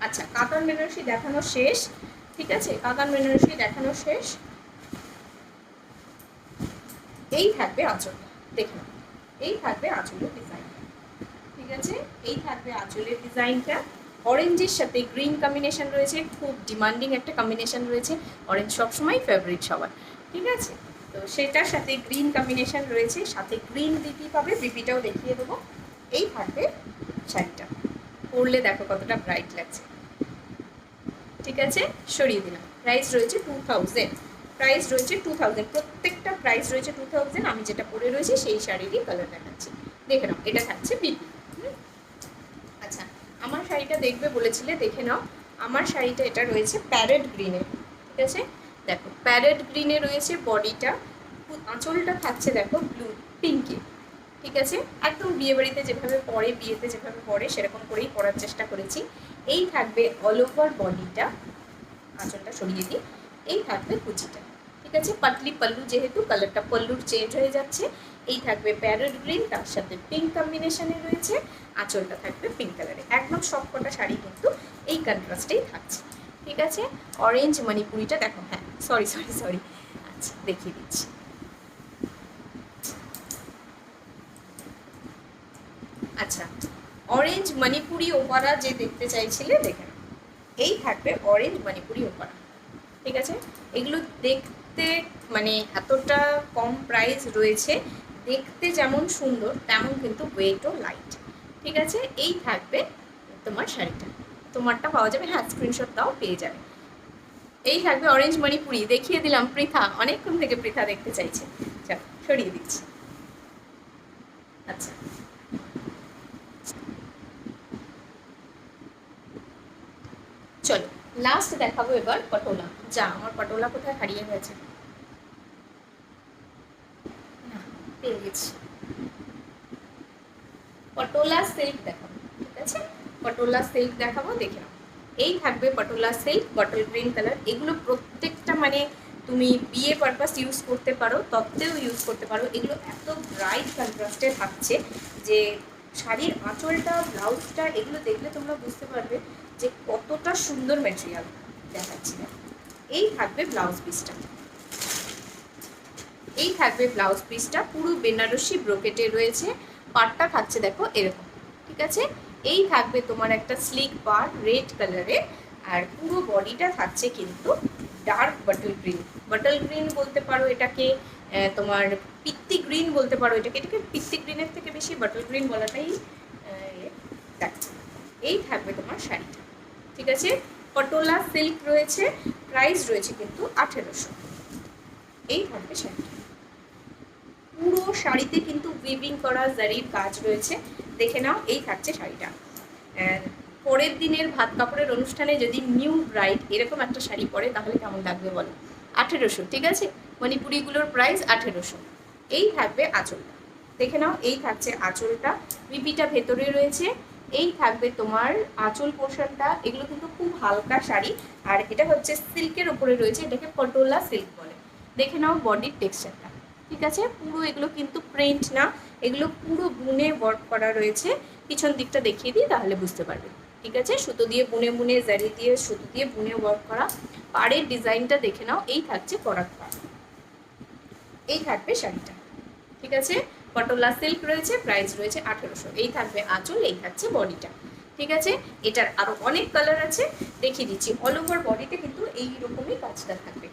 আচ্ছা, কাতান বেনারসি দেখানো শেষ, ঠিক আছে। কাতান বেনারসি দেখানো শেষ। এই থাকবে আঁচল, দেখুন, এই থাকবে আঁচলের ডিজাইনটা, ঠিক আছে। এই থাকবে আঁচলের ডিজাইনটা। অরেঞ্জের সাথে গ্রিন কম্বিনেশন রয়েছে, খুব ডিমান্ডিং একটা কম্বিনেশন রয়েছে। অরেঞ্জ সবসময় ফেভারিট সবার, ঠিক আছে। তো সেটার সাথে গ্রিন কম্বিনেশন রয়েছে, সাথে গ্রিন বিপি পাবে, বিপিটাও দেখিয়ে দেবো। এই থাকবে শাড়িটা, পরলে দেখো কতটা ব্রাইট লাগছে, ঠিক আছে। সরিয়ে দিলাম। প্রাইস রয়েছে 2000, প্রাইস রয়েছে 2000, প্রত্যেকটা প্রাইস রয়েছে 2000। আমি যেটা পরে রয়েছি সেই শাড়িরই কালার দেখাচ্ছি, দেখে নাও। এটা থাকছে বিপি। আচ্ছা, আমার শাড়িটা দেখবে বলেছিলে, দেখে নাও। আমার শাড়িটা এটা রয়েছে প্যারেট গ্রিনে, ঠিক আছে। দেখো, প্যারেট গ্রিনে রয়েছে বডিটা, আঁচলটা থাকছে দেখো ব্লু পিঙ্কে, ঠিক আছে, একদম বিয়ে বাড়িতে যেভাবে পরে, বিয়েতে যেভাবে পরে সেরকম করেই পরার চেষ্টা করেছি। এই থাকবে অল ওভার বডিটা, আঁচলটা সরিয়ে দিই, এই থাকবে কুচিটা। ঠিক আছে, পাতলি পাল্লু, যেহেতু কালারটা পল্লুর চেঞ্জ হয়ে যাচ্ছে। এই থাকবে প্যারট গ্রিন, তার সাথে পিঙ্ক কম্বিনেশনে রয়েছে, আঁচলটা থাকবে পিঙ্ক কালারে। একদম সবকটা শাড়ি কিন্তু এই কন্ট্রাস্টেই থাকছে। ঠিক আছে, অরেঞ্জ মণিপুরিটা দেখো, হ্যাঁ সরি সরি সরি, আচ্ছা দেখিয়ে দিচ্ছি। আচ্ছা, অরেঞ্জ মণিপুরি ওপারা যে দেখতে চাইছিলে দেখে নাও, এই থাকবে অরেঞ্জ মণিপুরি ওপারা। ঠিক আছে, এগুলো দেখতে মানে এতটা কম প্রাইস রয়েছে, দেখতে যেমন সুন্দর তেমন কিন্তু ওয়েটও লাইট। ঠিক আছে, এই থাকবে তোমার শাড়িটা, তোমারটা পাওয়া যাবে, হ্যাঁ স্ক্রিনশট দাও পেয়ে যাবে। এই থাকবে অরেঞ্জ মণিপুরি, দেখিয়ে দিলাম। পৃথা অনেকক্ষণ থেকে পৃথা দেখতে চাইছে, চল সরিয়ে দিচ্ছি। আচ্ছা, চলো লাস্ট দেখাবো এবার পটোলা। যা, আমার পটোলা কোথায় হারিয়ে গেছে, পেয়ে গেছি। পটোলা সিল্ক দেখাবো, ঠিক আছে, পটোলা সিল্ক দেখাবো, দেখে নাও। এই থাকবে patola silk, bottle green colour. এগুলো প্রত্যেকটা মানে তুমি বিয়ে পারপাস ইউজ করতে পারো, তত্ত্বেও ইউজ করতে পারো। এগুলো এত ব্রাইট কন্ট্রাস্টে থাকছে যে শাড়ির আঁচলটা, ব্লাউজটা, এগুলো দেখলে তোমরা বুঝতে পারবে যে কতটা সুন্দর ম্যাটেরিয়াল দেখাচ্ছি। এই থাকবে ব্লাউজ পিসটা, এই থাকবে ব্লাউজ পিসটা, পুরো বেনারসি ব্রোকেটে রয়েছে। পাড়টা থাকছে দেখো এরকম। ঠিক আছে, এই থাকবে তোমার একটা স্লিক পার রেড কালারে, আর পুরো বডিটা থাকছে কিন্তু dark bottle green. Bottle green বলতে পারো এটাকে, তোমার পিত্তি গ্রিন বলতে পারো এটাকে। এটাকে পিত্তি গ্রিনের থেকে বেশি বাটল গ্রিন বলাটাই দেখো। এই থাকবে তোমার শাড়িটা। ঠিক আছে, পটোলা সিল্ক রয়েছে, প্রাইস রয়েছে কিন্তু 1800। এই থাকবে শাড়িটা, পুরো শাড়িতে কিন্তু উইভিং করা জারির কাজ রয়েছে, দেখে নাও। এই থাকছে শাড়িটা। পরের দিনের ভাত কাপড়ের অনুষ্ঠানে যদি নিউ ব্রাইড এরকম একটা শাড়ি পরে তাহলে কেমন লাগবে বলো। 1800, ঠিক আছে, মণিপুরিগুলোর প্রাইস 1800। এই থাকবে আঁচলটা, দেখে নাও। এই থাকছে আঁচলটা, বিপিটা ভেতরে রয়েছে। এই থাকবে তোমার আঁচল পোর্শনটা। এগুলো কিন্তু খুব হালকা শাড়ি, আর এটা হচ্ছে সিল্কের ওপরে রয়েছে, এটাকে পটোলা সিল্ক বলে। দেখে নাও বডির টেক্সচারটা। ঠিক আছে, পুরো এগুলো কিন্তু প্রিন্ট না, এগুলো পুরো বুনে ওয়ার্ক করা রয়েছে। পিছন দিকটা দেখিয়ে দিই তাহলে বুঝতে পারবে। ঠিক আছে, সুতো দিয়ে বুনে বুনে, জারি দিয়ে, সুতো দিয়ে বুনে ওয়ার্ক করা। পাড়ের ডিজাইনটা দেখে নাও। এই থাকছে করাত পাড়, এই থাকবে শাড়িটা। ঠিক আছে, পটোলা সিল্ক রয়েছে, প্রাইস রয়েছে 1800। এই থাকবে আঁচল, এই থাকছে বডিটা। ঠিক আছে, এটার আরও অনেক কালার আছে, দেখিয়ে দিচ্ছি। অল ওভার বডিতে কিন্তু এই রকমই কাজটা থাকবে।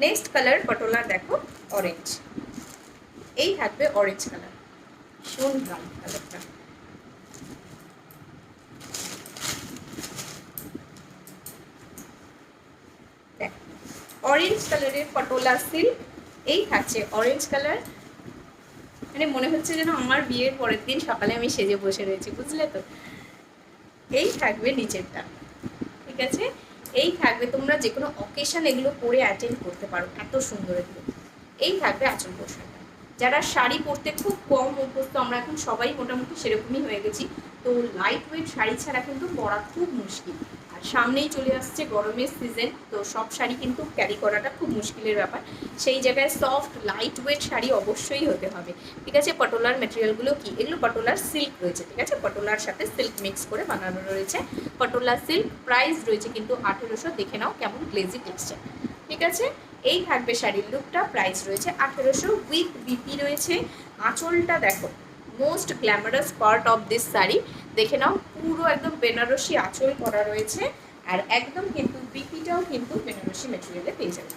নেক্সট কালার পটোলার দেখো, অরেঞ্জ। এই থাকবে অরেঞ্জ কালার, ভীষণ ব্রাইট কালারটা। দেখো, অরেঞ্জ কালারের পটোলা সিল্ক। এই থাকছে অরেঞ্জ কালার, মানে মনে হচ্ছে যেন আমার বিয়ের পরের দিন সকালে আমি সেজে বসে রয়েছি, বুঝলে তো। এই থাকবে নিচেরটা। ঠিক আছে, এই থাকবে, তোমরা যে কোনো অকেশন এগুলো পরে অ্যাটেন্ড করতে পারো, এত সুন্দর এগুলো। এই থাকবে আঁচল পোশাকটা। যারা শাড়ি পরতে খুব কম অভ্যস্ত, আমরা এখন সবাই মোটামুটি সেরকমই হয়ে গেছি, তো লাইট ওয়েট শাড়ি ছাড়া কিন্তু পরা খুব মুশকিল। আর সামনেই চলে আসছে গরমের সিজন, তো সব শাড়ি কিন্তু ক্যারি করাটা খুব মুশকিলের ব্যাপার। সেই জায়গায় সফট লাইট ওয়েট শাড়ি অবশ্যই হতে হবে। ঠিক আছে, পটোলার ম্যাটেরিয়ালগুলো কি, এগুলো পটোলার সিল্ক রয়েছে। ঠিক আছে, পটোলার সাথে সিল্ক মিক্স করে বানানো রয়েছে পটোলা সিল্ক। প্রাইস রয়েছে কিন্তু 1800। দেখে নাও কেমন গ্লেজি টেক্সচার। ঠিক আছে, এই থাকবে শাড়ির লুকটা, প্রাইস রয়েছে 1800 উইথ বিপি রয়েছে। আঁচলটা দেখো, most glamorous part of this sari. দেখে নাও, পুরো একদম বেনারসি আঁচল করা রয়েছে, আর একদম কিন্তু বিপিটাও কিন্তু বেনারসি ম্যাটেরিয়ালে পেয়ে যাবে।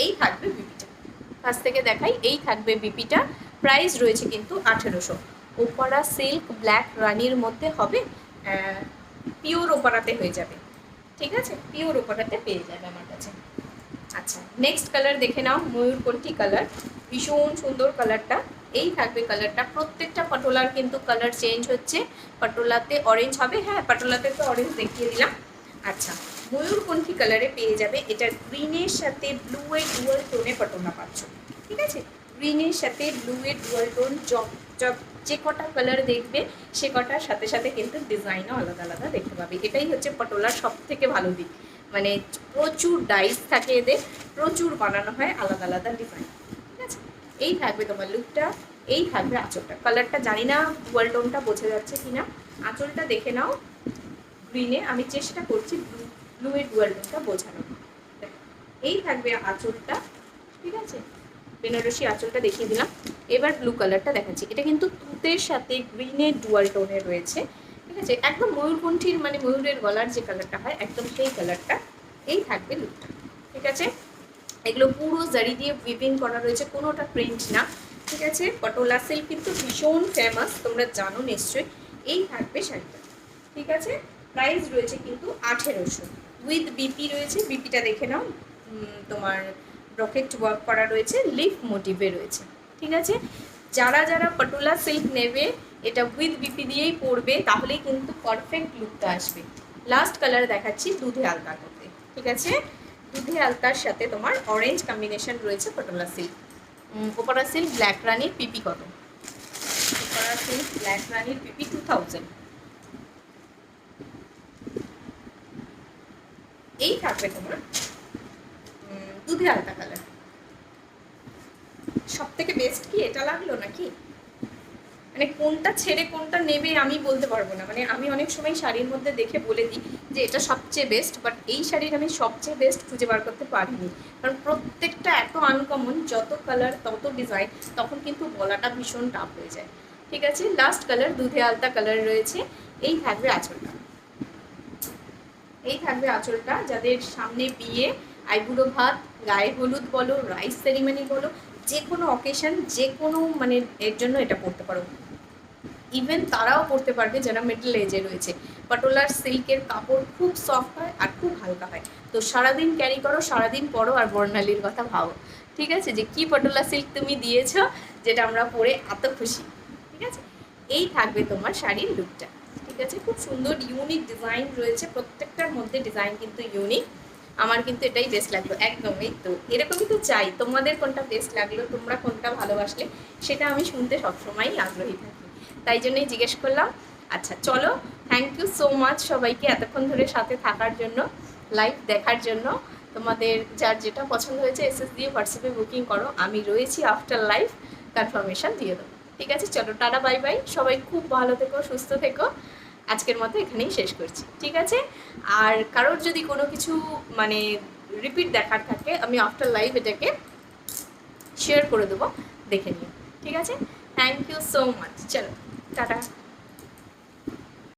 এই থাকবে বিপিটা, কাছ থেকে দেখাই। এই থাকবে বিপিটা, প্রাইস রয়েছে কিন্তু 1800। ওপারা সিল্ক ব্ল্যাক রানির মধ্যে হবে, পিওর ওপারাতে হয়ে যাবে। ঠিক আছে, পিওর ওপারাতে পেয়ে যাবে আমার কাছে। আচ্ছা, নেক্সট কালার দেখে নাও, ময়ূরকণ্ঠী কালার, ভীষণ সুন্দর কালারটা। এই থাকবে কালারটা। প্রত্যেকটা পটোলার কিন্তু কালার চেঞ্জ হচ্ছে। পটোলাতে অরেঞ্জ হবে, হ্যাঁ পটোলাতে তো অরেঞ্জ দেখিয়ে দিলাম। আচ্ছা, ময়ূরকণ্ঠী কালারে পেয়ে যাবে। এটা গ্রিনের সাথে ব্লু এর ডুয়াল টোনে পটোলা পাচ্ছ। ঠিক আছে, গ্রিনের সাথে ব্লুয়ের ডুয়াল টোন যে কটা কালার দেখবে সে কটার সাথে সাথে কিন্তু ডিজাইনও আলাদা আলাদা দেখতে পাবে। এটাই হচ্ছে পটোলার সব থেকে ভালো দিক, মানে প্রচুর ডাইস থাকে এদের, প্রচুর বানানো হয় আলাদা আলাদা ডিজাইন। ঠিক আছে, এই থাকবে তোমার লুকটা, এই থাকবে আঁচলটা। কালারটা জানি না ডুয়াল টোনটা বোঝা যাচ্ছে কিনা, আঁচলটা দেখে নাও গ্রিনে, আমি চেষ্টা করছি ব্লুয়ের ডুয়াল টোনটা বোঝানো। এই থাকবে আঁচলটা, ঠিক আছে, বেনারসি আঁচলটা দেখিয়ে দিলাম। এবার ব্লু কালারটা দেখাচ্ছি, এটা কিন্তু তুতের সাথে গ্রিনের ডুয়াল টোনে রয়েছে। ঠিক আছে, একদম ময়ূরকণ্ঠীর মানে ময়ূরের গলার যে কালারটা হয় একদম সেই কালারটা। এই থাকবে লুকটা। ঠিক আছে, এগুলো পুরো জারি দিয়ে উইভিং করা রয়েছে, কোনোটা প্রিন্ট না। ঠিক আছে, পটোলা সিল্ক কিন্তু ভীষণ ফেমাস, তোমরা জানো নিশ্চয়ই। এই থাকবে শাড়িটা। ঠিক আছে, প্রাইস রয়েছে কিন্তু 1800 উইথ বিপি রয়েছে। বিপিটা দেখে নাও, তোমার ব্রকেট ওয়ার্ক করা রয়েছে, লিফ মোটিভে রয়েছে। ঠিক আছে, যারা যারা পটোলা সিল্ক নেবে এটা উইথ বিপি দিয়েই পরবে, তাহলেই কিন্তু পারফেক্ট লুকটা আসবে। লাস্ট কালার দেখাচ্ছি দুধে আলতার মধ্যে। ঠিক আছে, দুধে আলতার সাথে তোমার অরেঞ্জ কম্বিনেশন রয়েছে পটোলা সিল্ক। ওপারা সিল্ক ব্ল্যাক রানির পিপি কত, ওপারা সিল্ক ব্ল্যাক রানির পিপি 2000। এই থাকবে তোমার দুধে আলতা কালার। সব থেকে বেস্ট কি এটা লাগলো নাকি, মানে কোনটা ছেড়ে কোনটা নেবে আমি বলতে পারবো না। মানে আমি অনেক সময় শাড়ির মধ্যে দেখে বলে দিই যে এটা সবচেয়ে বেস্ট, বাট এই শাড়ির আমি সবচেয়ে বেস্ট খুঁজে বার করতে পারিনি, কারণ প্রত্যেকটা এত আনকমন, যত কালার তত ডিজাইন, তখন কিন্তু বলাটা ভীষণ টাফ হয়ে যায়। ঠিক আছে, লাস্ট কালার দুধে আলতা কালার রয়েছে। এই থাকবে আঁচলটা, এই থাকবে আঁচলটা। যাদের সামনে বিয়ে, আইবুড়ো ভাত, গায়ে হলুদ বলো, রাইস সেরিমনি বলো, যে কোনো অকেশন, যে কোনো মানে এর জন্য এটা পরতে পারো। ইভেন তারাও পরতে পারবে যারা মিডল এজে রয়েছে। পাটোলার সিল্কের কাপড় খুব সফট হয় আর খুব হালকা হয়, তো সারাদিন ক্যারি করো, সারাদিন পরো আর বর্ণালীর কথা ভাবো। ঠিক আছে, যে কি পাটোলা সিল্ক তুমি দিয়েছো, যেটা আমরা পরে এত খুশি। ঠিক আছে, এই থাকবে তোমার শাড়ির লুকটা। ঠিক আছে, খুব সুন্দর ইউনিক ডিজাইন রয়েছে, প্রত্যেকটার মধ্যে ডিজাইন কিন্তু ইউনিক। আমার কিন্তু এটাই বেস্ট লাগলো একদমই। তো এরকমই তো চাই, তোমাদের কোনটা বেস্ট লাগলো, তোমরা কোনটা ভালোবাসলে, সেটা আমি শুনতে সবসময়ই আগ্রহী থাকি, তাই জন্যই জিজ্ঞেস করলাম। আচ্ছা চলো, থ্যাংক ইউ সো মাচ সবাইকে এতক্ষণ ধরে সাথে থাকার জন্য, লাইভ দেখার জন্য। তোমাদের যার যেটা পছন্দ হয়েছে এসএস দিয়ে হোয়াটসঅ্যাপে বুকিং করো, আমি রয়েছি আফটার লাইভ, কনফার্মেশন দিয়ে দেবো। ঠিক আছে, চলো টাটা বাই বাই, সবাই খুব ভালো থেকো, সুস্থ থেকো। আজকের মতো এখানেই শেষ করছি। ঠিক আছে, আর কারোর যদি কোনো কিছু মানে রিপিট দেখার থাকে, আমি আফটার লাইভ এটাকে শেয়ার করে দেবো, দেখে নিও। ঠিক আছে, থ্যাংক ইউ সো মাচ, চলো টাটা।